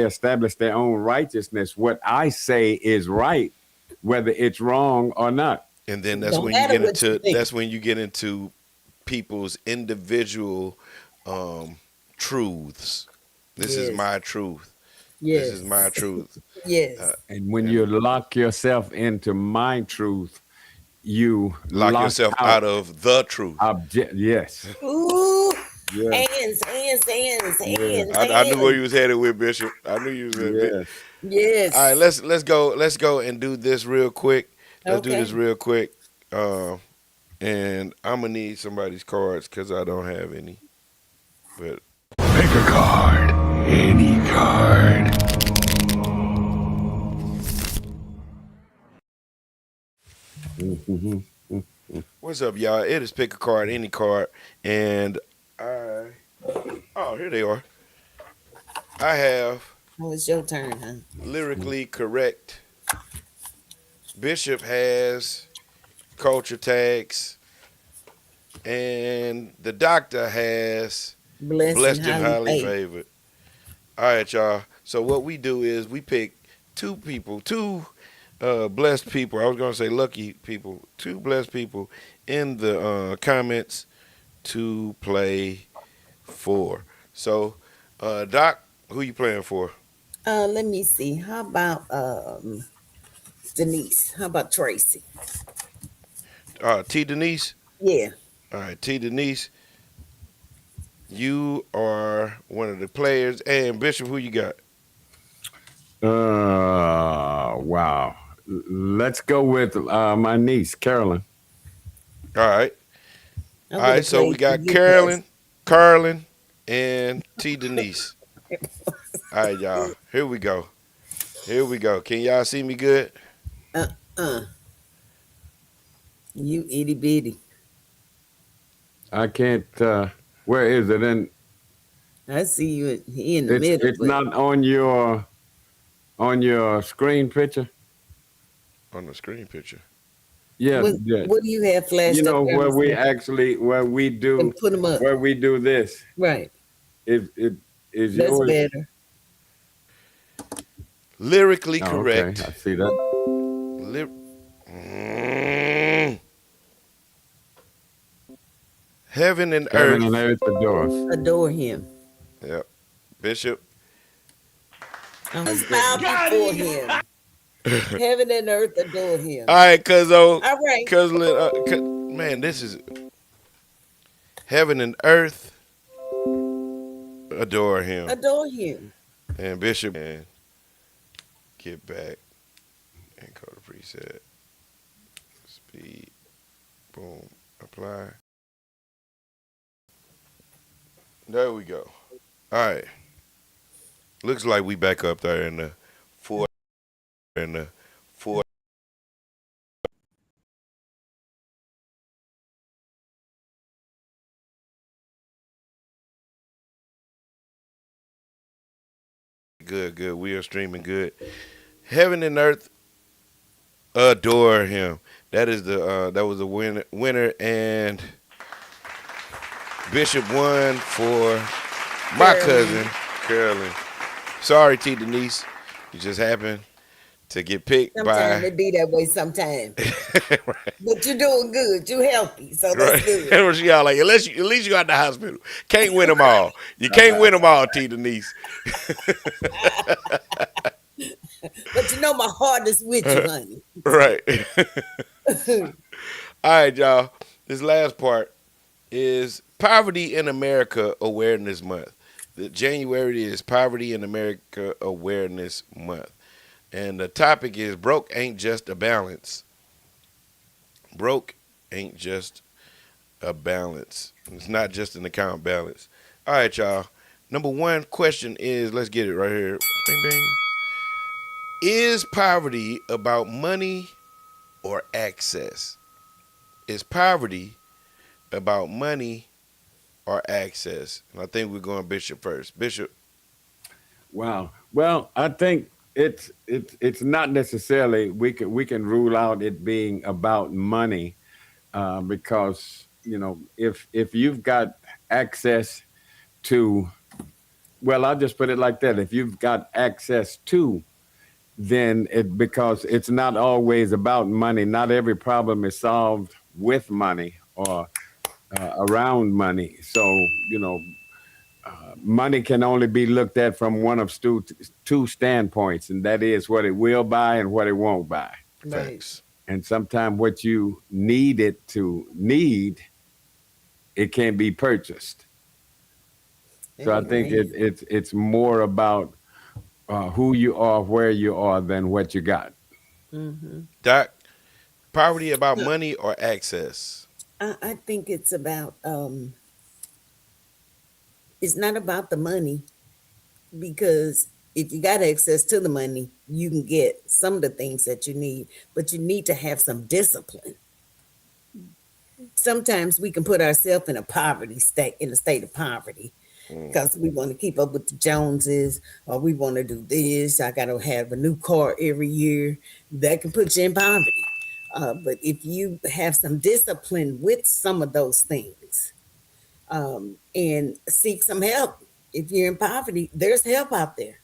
establish their own righteousness, what I say is right, whether it's wrong or not. And then that's Don't when you matter get what you into think. people's individual um, truths. This is Yes. my truth. This is my Yes. truth. Uh, Yes. And when you and lock yourself into my truth, you lock lock yourself out out of the truth. Yes, Ooh. yes, Hands, hands, hands, yes, hands, I knew where hands. you was headed with, Bishop. I knew you was headed. yes. All right, Yes. let's go and do this real quick. Let's do this Okay. real quick. Uh, and I'm gonna need somebody's cards because I don't have any. But pick a card. Any card. Mhm. what's up, y'all? It is pick a card, any card, and I. Oh, here they are. I have Oh, it's your turn, huh? lyrically correct. Bishop has culture tags, and the doctor has Blessed and blessed and highly highly favored. favored. All right, y'all. So what we do is we pick two blessed people. I was gonna say lucky people. Two blessed people in the comments to play for. So, Doc, who you playing for? Let me see. How about Denise? How about Tracy? T. Denise. Yeah. All right, T. Denise, you are one of the players. And Bishop, who you got? Wow. Let's go with my niece, Carolyn. All right, I'm all gonna right. So play we for got you, Pastor. Carolyn, and T. Denise. All right, y'all. Here we go. Here we go. Can y'all see me good? Uh uh. You itty bitty. I can't. Where is it? And I see you he in the it's middle, it's but not on your screen picture. On the screen picture. Yes, yeah. what do you have You flashed up know there on the screen? And put them up. where we do this. Right. It is That's yours. better. Lyrically Oh, okay. I correct. see that. Ly- Mm. Heaven and Heaven and earth. earth adores. Adore him. Yep. Bishop. I was bow before him. Heaven and earth adore All him. right, All right. man, this is heaven and earth adore him. Adore him. And Bishop, and get back and go to preset. Speed. Boom. Apply. There we go. All right. Looks like we back up there in the four in the four. Good, good. We are streaming good. Heaven and earth adore him. That was the winner, and Bishop won for my cousin Carolyn. Carolyn. Sorry, T Denise, you just happened to get picked Sometimes by it be that way sometimes. right, But you're doing good. You're healthy. So that's right. good. And she all like, at least you got the hospital. Can't win them all. You can't win them all, T Denise. But you know my heart is with you, honey. Right. All right, y'all. This last part is Poverty in America Awareness Month. The January is Poverty in America Awareness Month. And the topic is broke ain't just a balance. Broke ain't just a balance. It's not just an account balance. All right, y'all. Number one question is let's get it right here. Bing, bing. Is poverty about money or access? Is poverty about money or access? And I think we're going Bishop first. Bishop. Wow. Well, I think it's not necessarily we can rule out it being about money, because if you've got access to, well, I'll just put it like that. If you've got access to, then it because it's not always about money. Not every problem is solved with money or around money. So money can only be looked at from one of two standpoints, and that is what it will buy and what it won't buy. Right. Facts. And sometimes what you need it to need, it can't be purchased. So I think Amen. it's more about who you are, where you are, than what you got. Hmm. Doc, poverty about money or access? I think it's not about the money because if you got access to the money, you can get some of the things that you need, but you need to have some discipline. Sometimes we can put ourselves in a poverty state, in a state of poverty, Mm, because we want to keep up with the Joneses, or we want to do this. I got to have a new car every year. That can put you in poverty. But if you have some discipline with some of those things, and seek some help, if you're in poverty, there's help out there.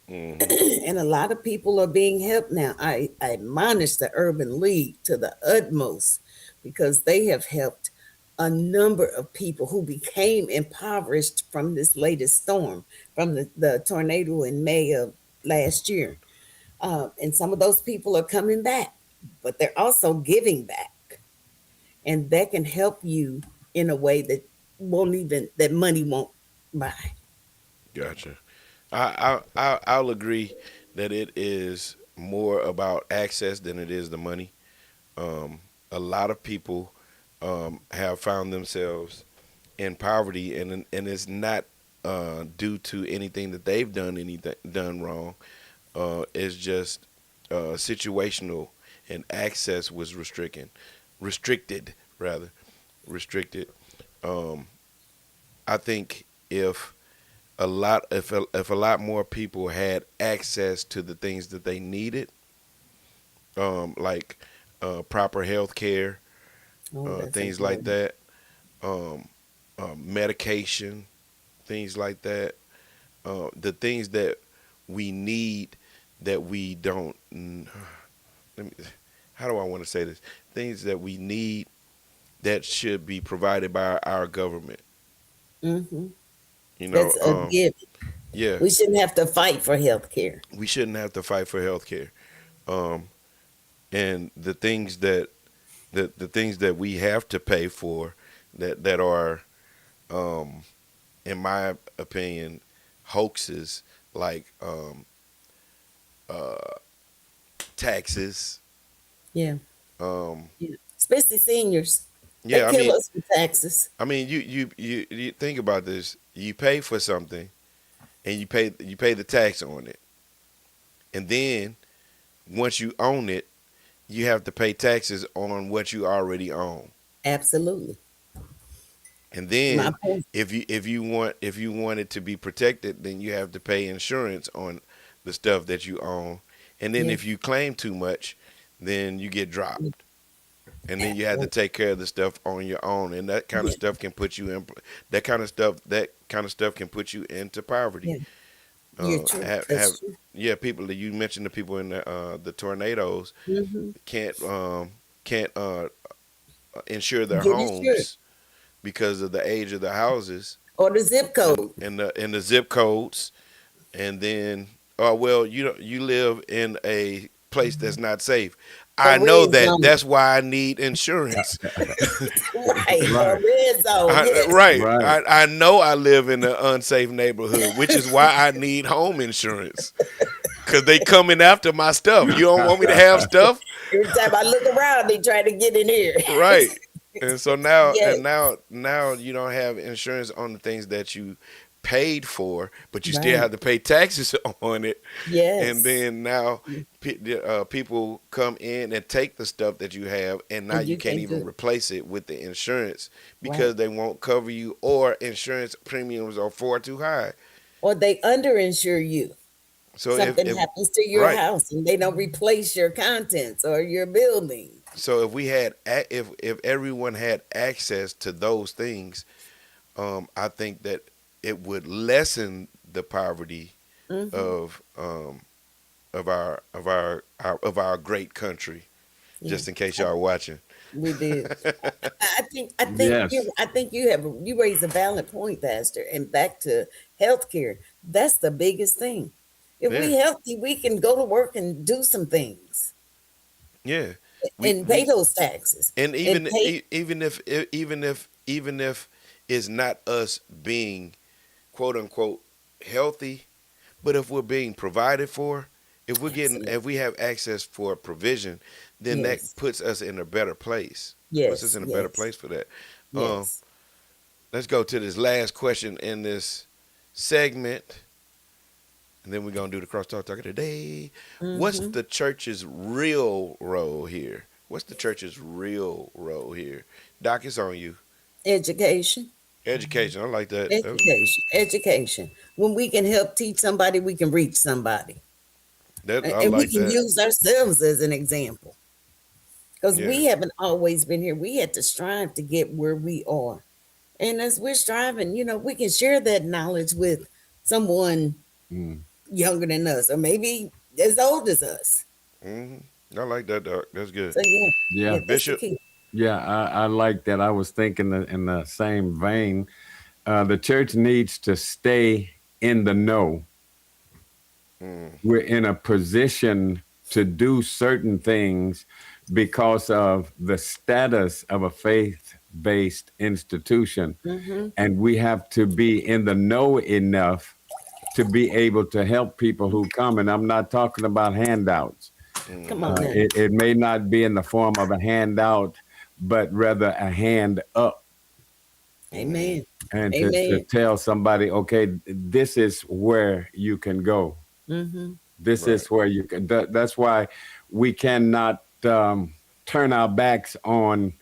mm-hmm. And a lot of people are being helped now. I admonish the Urban League to the utmost because they have helped a number of people who became impoverished from this latest storm, from the tornado in May of last year. And some of those people are coming back, but they're also giving back. And that can help you in a way that money won't buy. Gotcha. I'll agree that it is more about access than it is the money. Um, a lot of people have found themselves in poverty, and it's not due to anything that they've done wrong. It's just situational, and access was restricted rather, restricted. Um, I think if a lot more people had access to the things that they needed, like proper health care, Oh, that's things like important. that, um, medication, things like that, the things that we need that we don't. Let me, how do I want to say this? Things that we need that should be provided by our government. Hmm. You know, That's a gift. yeah, We shouldn't have to fight for health care. we shouldn't have to fight for health care. Um, and the things that we have to pay for that are um, in my opinion hoaxes like uh, taxes. Yeah. um, Yeah. Especially seniors. They yeah, kill us with taxes. I mean you think about this, you pay for something and you pay the tax on it, and then once you own it, you have to pay taxes on what you already own. Absolutely. And My then point. if you want it to be protected, then you have to pay insurance on the stuff that you own. And then Yeah. if you claim too much, then you get Yeah. dropped. And then you have to take care of the stuff on your own, and that kind of Yeah. stuff can put you in that kind of stuff can put you into poverty. Yeah. You're true. Have That's true. Yeah, people that you mentioned, the people in the tornadoes Hmm. can't insure their Get it sure. homes because of the age of the houses Or the zip and code. the zip codes. And then, oh well, you live in a place that's not safe. A I know red that. zone. That's why I need insurance. Right. A Right, red zone. Yes. Right. right. I know I live in an unsafe neighborhood, which is why I need home insurance. Cause they coming after my stuff. You don't want me to have stuff, Every time I look around, they try to get in here. right? And so now, Yes. now you don't have insurance on the things that you paid for, but you still Right. have to pay taxes on it. And Yes. then now people come in and take the stuff that you have, and now And you you can't can't do even it. replace it with the insurance Right. because they won't cover you, or insurance premiums are far too high. Or they underinsure you. So Something if happens to your right, house and they don't replace your contents or your building. so if we had if everyone had access to those things, I think that it would lessen the poverty Hmm. of our great country. Yeah. Just in case y'all are watching. We did. Yes. I think you raise a valid point, Pastor. And back to healthcare, that's the biggest thing. If Yeah, we healthy, we can go to work and do some things yeah. We and pay we those taxes and and pay. even if it's not us being quote unquote healthy, but if we're being provided for, Absolutely. if we have access for provision, then that Yes. puts us in a better place. Puts us Yes. in a better Yes. place for that. Um, Yes. let's go to this last question in this segment, and then we're gonna do the crosstalk talk of the day. What's Hmm. the church's real role here? What's the church's real role here? Doc, it's on you. Education. Education. I like that. Education. Education. When we can help teach somebody, we can reach somebody. I And we like can that. use ourselves as an example. Because Yeah. we haven't always been here. We had to strive to get where we are. And as we're striving, we can share that knowledge with someone Mm. younger than us, or maybe as old as us. hmm I like that, Doc. That's good. So yeah, Yeah. yeah, that's the Bishop. key. Yeah, I like that. I was thinking in the same vein. The church needs to stay in the know. Mm, We're in a position to do certain things because of the status of a faith based institution. Hmm. And we have to be in the know enough to be able to help people who come. And I'm not talking about handouts. Come hmm on now. It may not be in the form of a handout, but rather a hand up, hmm Amen. and to Amen. tell somebody, okay, this is where you can go. Hmm. This Right. is where you can. That's why we cannot turn our backs on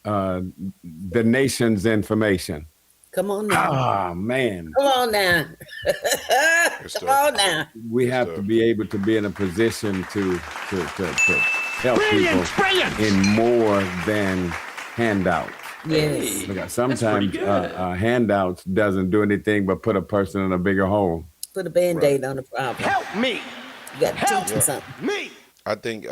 uh, the nation's information. Come on now. Ah, man. Come on now. Good Come stuff. on now. We Good have to stuff. be able to be in a position to help people Brilliant, brilliant. in more than handouts. Yes. Because That's pretty sometimes good. handouts doesn't do anything but put a person in a bigger hole. Put a Right. band-aid on the problem. Help me. You got to teach Help them Yeah. something. me. I think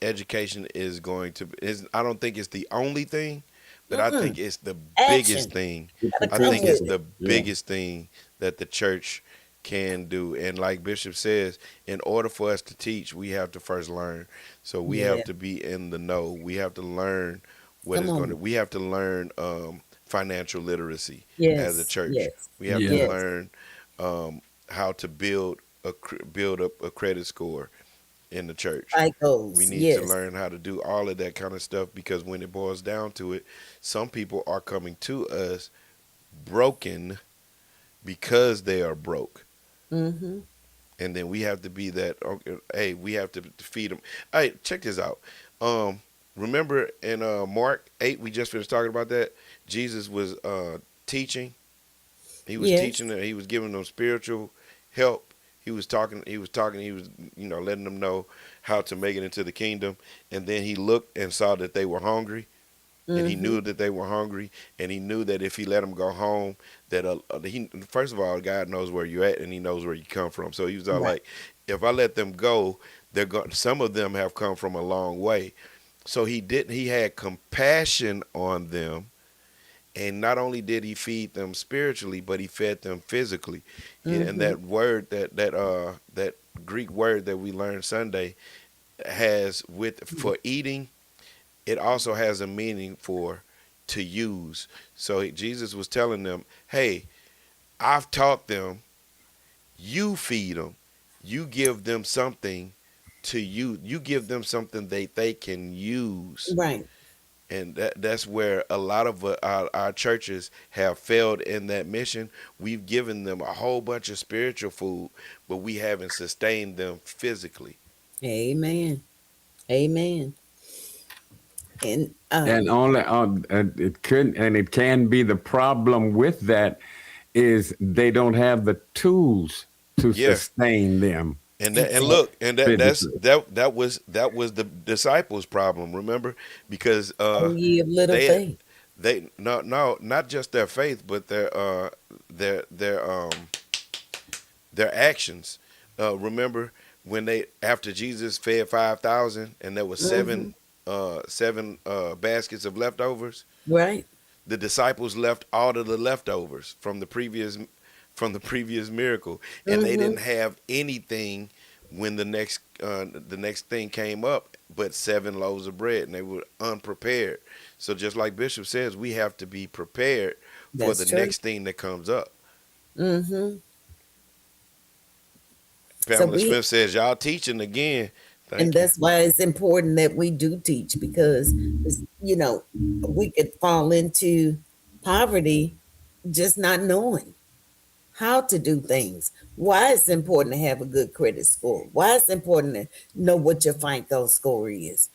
education is going to is. I don't think it's the only thing, but I Mm-mm. think it's the biggest Action. thing. It's Got the to I come think with it's principle. it. the Yeah. biggest thing that the church can do. And like Bishop says, in order for us to teach, we have to first learn. So we Yeah. have to be in the know. We have to learn what Come is going on. to. We have to learn financial literacy as a Yes. church. Yes. We have to Yeah. Yes. learn how to build up a credit score in the church. We Cycles. need to Yes. learn how to do all of that kind of stuff because when it boils down to it, some people are coming to us broken because they are broke. Mm-hmm. And then we have to be that. Okay, hey, we have to feed them. Hey, check this out. Um, Remember in Mark 8, we just finished talking about that. Jesus was teaching. He was Yes. teaching them. He was giving them spiritual help. He was talking. He was talking. He was, letting them know how to make it into the kingdom. And then he looked and saw that they were hungry, and he Mm-hmm. knew that they were hungry, and he knew that if he let them go home, that he first of all, God knows where you're at, and He knows where you come from. So he was all Right. like, if I let them go, they're going. Some of them have come from a long way. So he didn't. He had compassion on them, and not only did he feed them spiritually, but he fed them physically. And Mm-hmm. that word, that Greek word that we learned Sunday, has with for eating, it also has a meaning for to use. So Jesus was telling them, "Hey, I've taught them. You feed them. You give them something to use. You give them something they can use." Right. And that's where a lot of our churches have failed in that mission. We've given them a whole bunch of spiritual food, but we haven't sustained them physically. Amen. Amen. And And only it could and it can be the problem with that is they don't have the tools to Yeah. sustain them And exactly. look, and physically. that was the disciples' problem. Remember, because Oh, ye of little they faith. no, not just their faith, but their their actions. Remember when they after Jesus fed 5,000 and there was Mm-hmm. seven baskets of leftovers. Right. The disciples left all of the leftovers from the previous miracle, and they Mm-hmm. didn't have anything when the next thing came up but 7 loaves of bread, and they were unprepared. So just like Bishop says, we have to be prepared for That's the true. next thing that comes up. Mm-hmm. So Pamela we Smith says, "Y'all teaching again." and Thank you. that's why it's important that we do teach because we could fall into poverty just not knowing how to do things. Why it's important to have a good credit score. Why it's important to know what your FICO score is,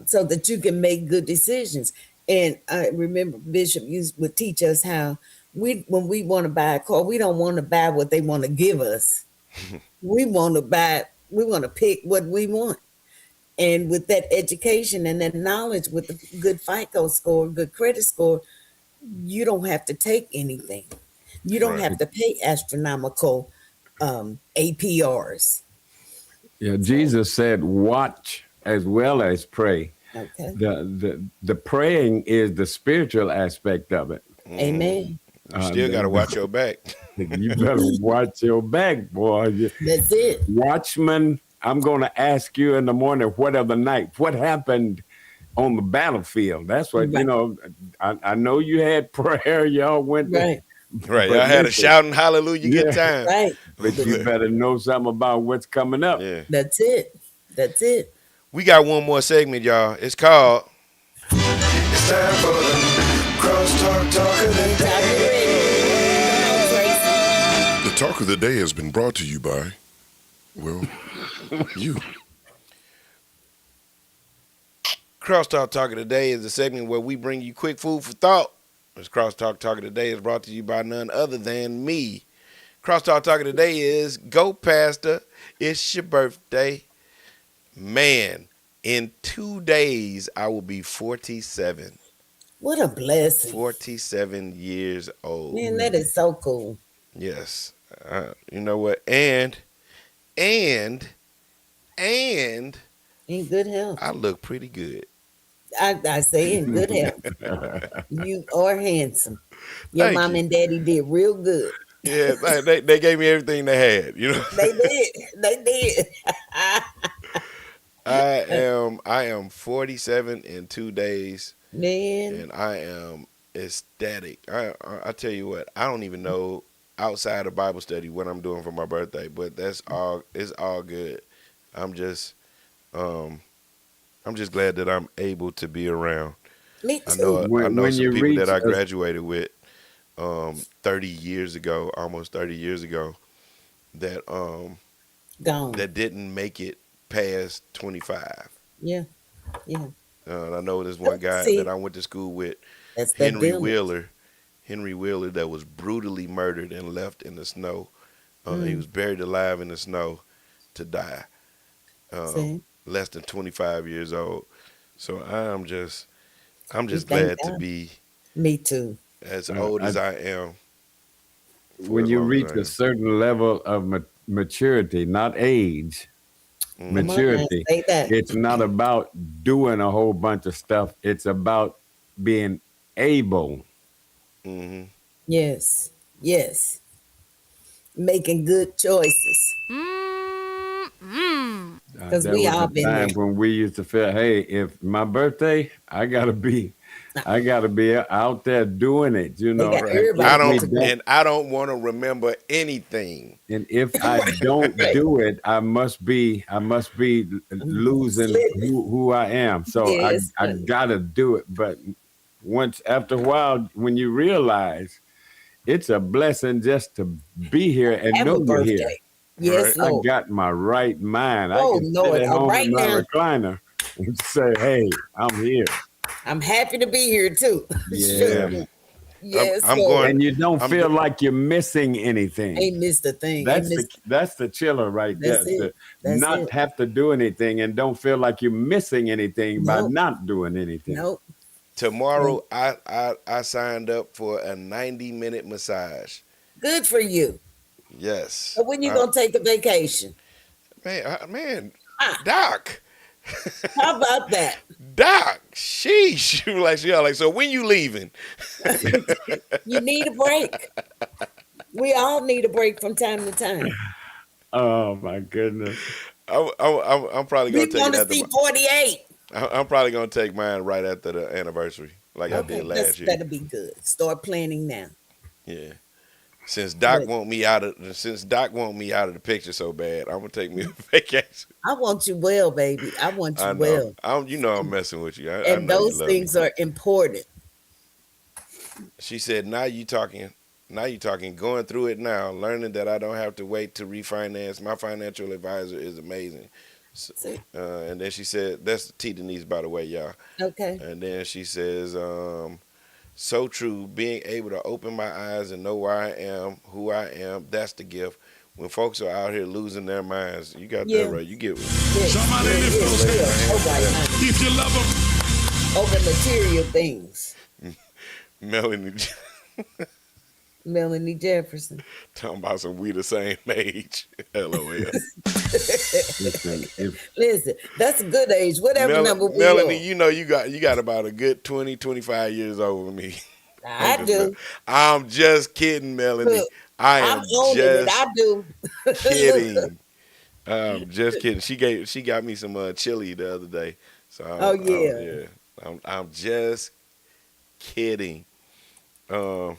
so that you can make good decisions. And I remember Bishop used would teach us how when we want to buy a car, we don't want to buy what they want to give us. We want to buy. We want to pick what we want. And with that education and that knowledge, with the good FICO score, good credit score, you don't have to take anything. You don't Right. have to pay astronomical APRs. Yeah, So, Jesus said, "Watch as well as pray." okay. The praying is the spiritual aspect of it. Hmm. Amen. You still got to watch your back. You better watch your back, boy. That's it. Watchman, I'm going to ask you in the morning, what of the night? What happened on the battlefield? That's what, Right. I know you had prayer, y'all went to, Right. Right. but Y'all had a listen, shouting hallelujah good yeah, time. Right. but you better know something about what's coming up. Yeah. That's it. That's it. We got one more segment, y'all. It's called It's time for the CrossTalk Talk of the Top of the Day. radio. Come on, Tracy. The talk of the day has been brought to you by, well, you. CrossTalk Talk of the Day is a segment where we bring you quick food for thought. This CrossTalk Talk of the Day is brought to you by none other than me. CrossTalk Talk of the Day is Go Pastor. It's your birthday. Man, in 2 days, I will be 47. What a blessing. 47 years old. Man, that is so cool. Yes. You know what? And, and In good health. I look pretty good. I say in good health. You are handsome. Your Thank mom you. and daddy did real good. Yeah, they gave me everything they had. They did. They did. I am 47 in 2 days, Man, and I am ecstatic. I tell you what, I don't even know outside of Bible study what I'm doing for my birthday, but that's all. It's all good. I'm just um I'm just glad that I'm able to be around. me I know too. I know When some you people that reach I a, graduated with 30 years ago, almost 30 years ago, that Gone. that didn't make it past 25. Yeah, yeah. And I know there's one guy that See, I went to school with, that's that Henry village. Wheeler. Henry Wheeler, that was brutally murdered and left in the snow. He Mm, was buried alive in the snow to die. Um, see, Less than 25 years old. So I'm we just thank glad to God. be Me too. as old I, as I am for when as you long as reach I a am. certain level of maturity, not age, Come Hmm. on now, maturity, say that. it's not about doing a whole bunch of stuff. It's about being able. Hmm. Yes, yes. Making good choices. Because There we was all a been time there. when we used to feel, hey, if my birthday, I gotta be out there doing it, They got Right. everybody got to go. I don't want to remember anything. and if I don't Right. do it, I must be losing Slipping. who I am. So Yes, I honey. gotta do it. But once after a while, when you realize it's a blessing just to be here and Have know a you're here. birthday. Right. Yes, I Lord. got my right mind. I Oh, can sit Lord. at All home right in my now. recliner and say, "Hey, I'm here." I'm happy to be here too. Yeah, Yeah. Shoot. Yes, I'm Lord. going. and you don't I'm. feel Go- like you're missing anything. Ain't missed a thing. Ain't missed. That's the chiller right That's there. it. To That's it. not have to do anything and don't feel like you're missing anything by Nope. not doing anything. Nope. Tomorrow, Nope. I signed up for a 90-minute massage. Good for you. Yes. But when you gonna take a vacation? Man, Ah, Doc. how about that? Doc, sheesh. Like, so when you leaving? You need a break. We all need a break from time to time. Oh my goodness. I'm probably We gonna take want it to after see 48. I'm probably gonna take mine right after the anniversary, like I did Okay, that's last year. that'll be good. Start planning now. Yeah. But Since Doc want me out of the picture so bad, I'm gonna take me a vacation. I want you well, baby. I want you I know. well. I'm messing with you. I And know you those love me. things are important. She said, now you talking, going through it now, learning that I don't have to wait to refinance. My financial advisor is amazing. S- See? and then she said, that's T Denise, by the way, y'all. Okay. And then she says, so true, being able to open my eyes and know where I am, who I am, that's the gift. When folks are out here losing their minds, you got that Yeah. right. You get Yes. Somebody Yes. lift Yes. those We are hands. so right, honey. If you love them, Over material things. Melanie Melanie Jefferson. talking about some we the same age. LOL. Listen, if Listen, that's a good age, whatever number we Melanie, are. you got about a good 20, 25 years over me. I'm I just do. I'm just kidding, Melanie. Look, I I'm am owning it. I just do. Look. kidding. I'm just kidding. She got me some chili the other day. So Oh yeah. yeah. I'm just kidding. Um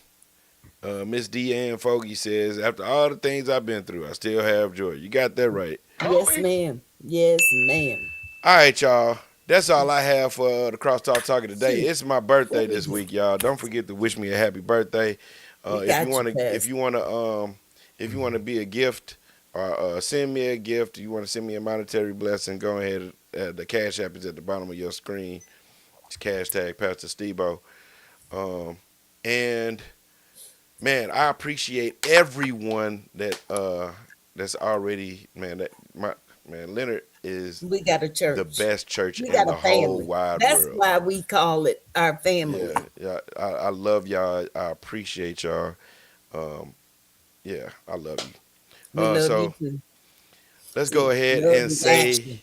Miss Deanne Fogey says, after all the things I've been through, I still have joy. You got that right. Yes, ma'am. Yes, ma'am. All right, y'all. That's all I have for the CrossTalk Talking today. Shoot. It's my Let birthday me this just week, y'all. Don't forget to wish me a happy birthday. we If you got you, want to, Pastor. if you want to be a gift or send me a gift, you want to send me a monetary blessing, go ahead. The Cash App is at the bottom of your screen. It's cash tag Pastor Stebo. Um, and man, I appreciate everyone that's already that my man Leonard is We got a the church. best church We in got the a whole family. wide That's world. why we call it our family. Yeah, yeah. I love y'all. I appreciate y'all. Um, yeah, I love you. We love you So too. let's go See, ahead love and is say action.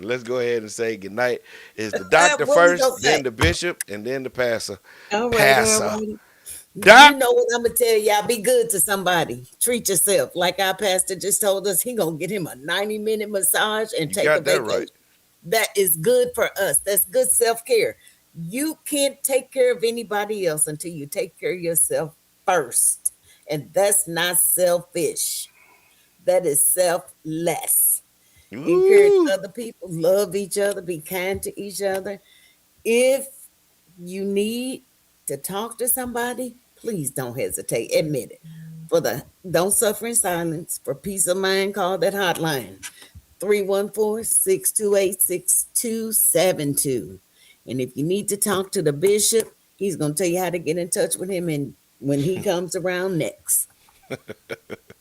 let's go ahead and say goodnight. Is the doctor What we gonna first, say? then the bishop, and then the pastor. All right, all Passer. right. Doc, You know what I'm gonna tell y'all? Be good to somebody. Treat yourself. Like our pastor just told us, he gonna get him a 90-minute massage and you take a got that right. vacation. That is good for us. That's good self-care. You can't take care of anybody else until you take care of yourself first. And that's not selfish. That is selfless. Encourage Woo. other people, love each other, be kind to each other. If you need to talk to somebody, please don't hesitate. Admit it. For the don't suffer in silence. For peace of mind, call that hotline 314-628-6272. And if you need to talk to the bishop, he's gonna tell you how to get in touch with him and when he comes around next.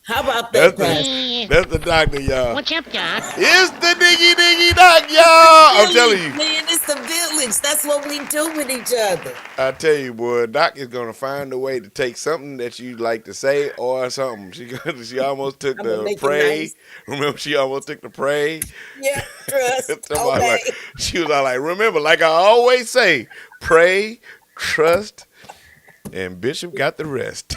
How about That's that, the Pastor? Yeah. that's the doctor, y'all. What's up, Doc? It's the diggy diggy doc, It's the y'all. I'm telling village, you. man. It's the village. That's what we do with each other. I tell you, boy, Doc is gonna find a way to take something that you like to say or something. She almost took I'm gonna the make it pray. nice. Remember, she almost took the pray. Yep, trust, Somebody like obey. she was all like, remember, like I always say, pray, trust, and Bishop got the rest.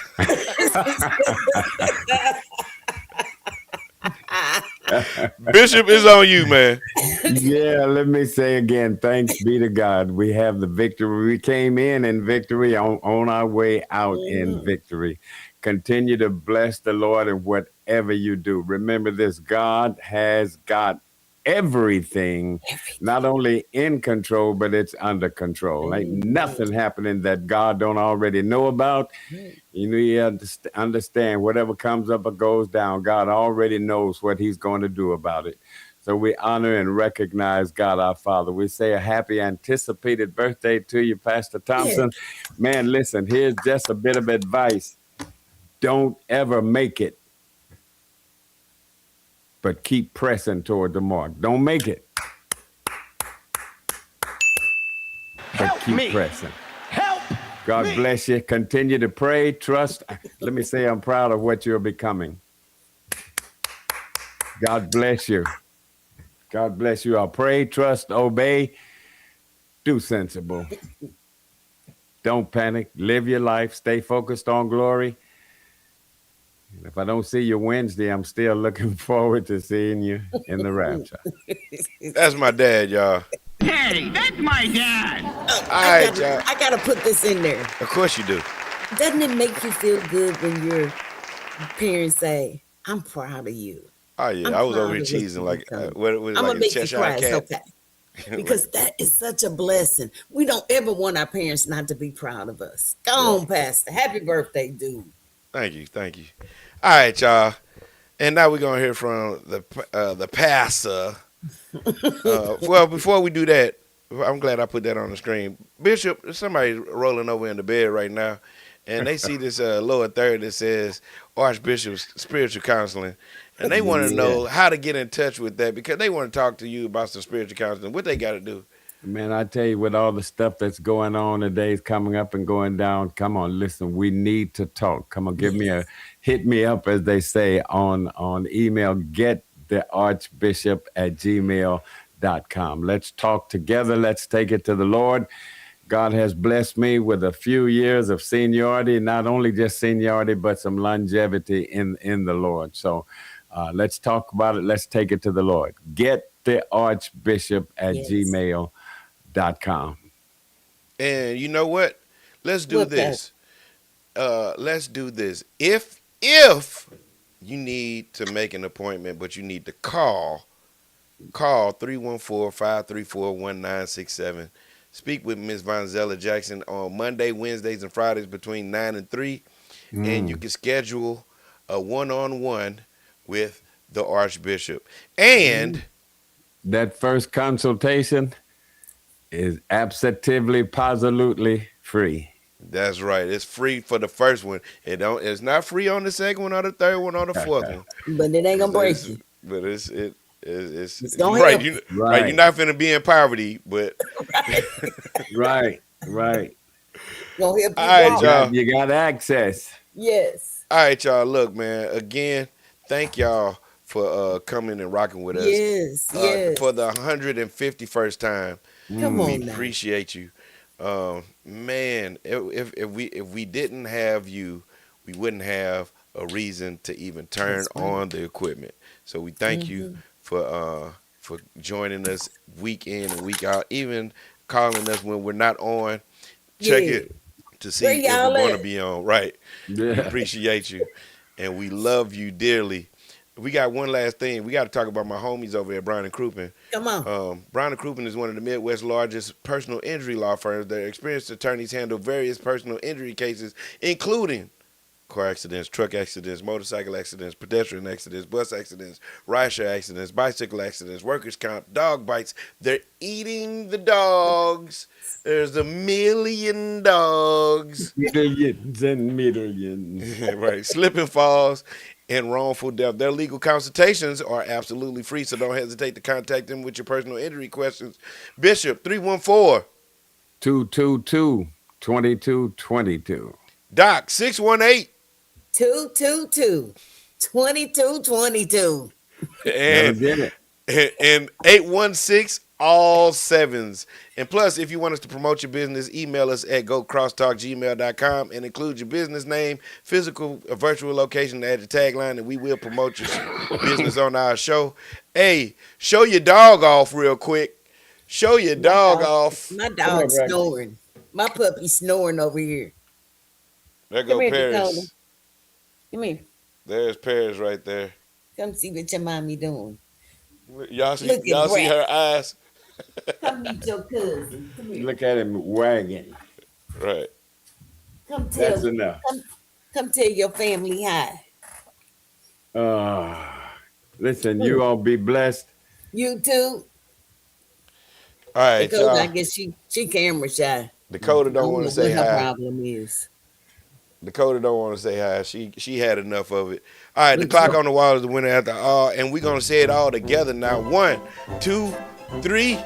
Bishop is on you, man. Yeah, let me say again, thanks be to God. We have the victory. We came in victory, on our way out in Mhm. victory. Continue to bless the Lord in whatever you do. Remember this, God has got everything, not Everything. only in control, but it's under control. Ain't Mhm. nothing happening that God don't already know about. Right. You know, you understand whatever comes up or goes down, God already knows what He's going to do about it. So we honor and recognize God our Father. We say a happy anticipated birthday to you, Pastor Yeah. Thompson. Man, listen, here's just a bit of advice. Don't ever make it, but keep pressing toward the mark. Don't make it, but Help keep me! pressing. Help God me! bless you. Continue to pray, trust. Let me say I'm proud of what you're becoming. God bless you. God bless you. I'll pray, trust, obey, do sensible. Don't panic. Live your life. Stay focused on glory. And if I don't see you Wednesday, I'm still looking forward to seeing you in the rapture. That's my dad, y'all. Hey, that's my dad! Oh, All I right, gotta, y'all. I gotta put this in there. Of course you do. Doesn't it make you feel good when your parents say, "I'm proud of you. Oh yeah, I'm I was over proud here of what cheesing you like become." what was it, I'm like gonna a make you Cheshire cry. It's cat. okay Like, because that is such a blessing. We don't ever want our parents not to be proud of us. Go yeah. on, Pastor. Happy birthday, dude. Thank you, thank you. All right, y'all. And now we're gonna hear from the pastor. Well, before we do that, I'm glad I put that on the screen. Bishop, somebody rolling over in the bed right now, and they see this lower third that says Archbishop's spiritual counseling, and they want to Yeah. know how to get in touch with that because they want to talk to you about some spiritual counseling. What they got to do? Man, I tell you, with all the stuff that's going on, the days coming up and going down, come on, listen, we need to talk. Come on, Yes, hit me up, as they say, on email, get the archbishop at gmail.com. Let's talk together. Let's take it to the Lord. God has blessed me with a few years of seniority, not only just seniority, but some longevity in the Lord. So let's talk about it. Let's take it to the Lord. Get the archbishop at yes. gmail.com. And you know what? Let's do What, Pastor? this. Let's do this. If you need to make an appointment, but you need to call 314-534-1967. Speak with Miss Vonzella Jackson on Monday, Wednesdays, and Fridays between 9 and 3. And you Mm. can schedule a one-on-one with the Archbishop. And That first consultation is absolutely, positively free. that's right. It's free for the first one. It's not free on the second one or the third one or the fourth one. But it ain't gonna It's, break it's you. but it's It's you gonna right. help You you. right. You're Right, not finna be in poverty, but Right? right, right. Gonna help all you right, You walk. got y'all. you got access. Yes. All right, y'all. Look, man. Again, thank y'all for coming and rocking with us. Yes. Yes. For the 151st time, Come we Mm. on now. appreciate you. Man, if we didn't have you, we wouldn't have a reason to even turn That's right. on the equipment. So we thank you Hmm. for joining us week in and week out, even calling us when we're not on. Check Yeah. it to Where see if we're y'all going to at? be on. Right. We Yeah. appreciate you, and we love you dearly. We got one last thing. We got to talk about my homies over at Brown and Crouppen. Come on. Brown and Crouppen is one of the Midwest's largest personal injury law firms. Their experienced attorneys handle various personal injury cases, including car accidents, truck accidents, motorcycle accidents, pedestrian accidents, bus accidents, rideshare accidents, bicycle accidents, workers' comp, dog bites. They're eating the dogs. There's a million dogs. Millions and millions. Right. Slip and falls and wrongful death. Their legal consultations are absolutely free, so don't hesitate to contact them with your personal injury questions. Bishop, 314. 222-2222. Doc, 618. 222 2222. Never And, did it. and 816, all sevens. And plus, if you want us to promote your business, email us at gocrosstalkgmail.com and include your business name, physical or virtual location, add the tagline, and we will promote your business on our show. Hey, show your dog off real quick. Show your dog off. My Come dog's here, Braxton. snoring. My puppy's snoring over here. There Come go here, Paris. Dakota. Come here. There's Paris right there. Come see what your mommy doing. Y'all see, Look at y'all see Brett. her eyes? Come meet your cousin. Come here. Look at him wagging. Right. Come That's tell. enough. Come tell your family hi. Listen, you all be blessed. You too. All right, Dakota, I y'all. guess she camera shy. Dakota I don't don't want know to say what her hi. problem is. Dakota don't want to say hi. She had enough of it. All right, the Me clock too. on the wall is the winner after all, and we're gonna say it all together now. 1, 2, 3.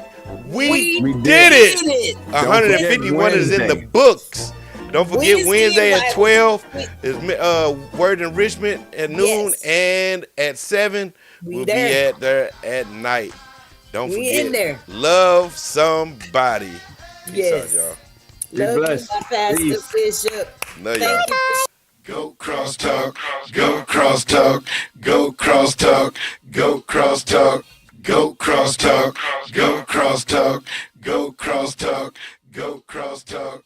We We did it. did it. 151 is in the Wednesday. books. Don't forget Wednesday at right? 12 is word enrichment at noon, Yes. and at 7 We we'll there. be there at night. Don't We forget. in there. Love somebody. Peace Yes. out, y'all. Be Love blessed. you, my pastor, Peace. Bishop. Love Thank y'all. you for Go crosstalk, go crosstalk, go crosstalk, go crosstalk, go crosstalk, go crosstalk, go crosstalk, go crosstalk.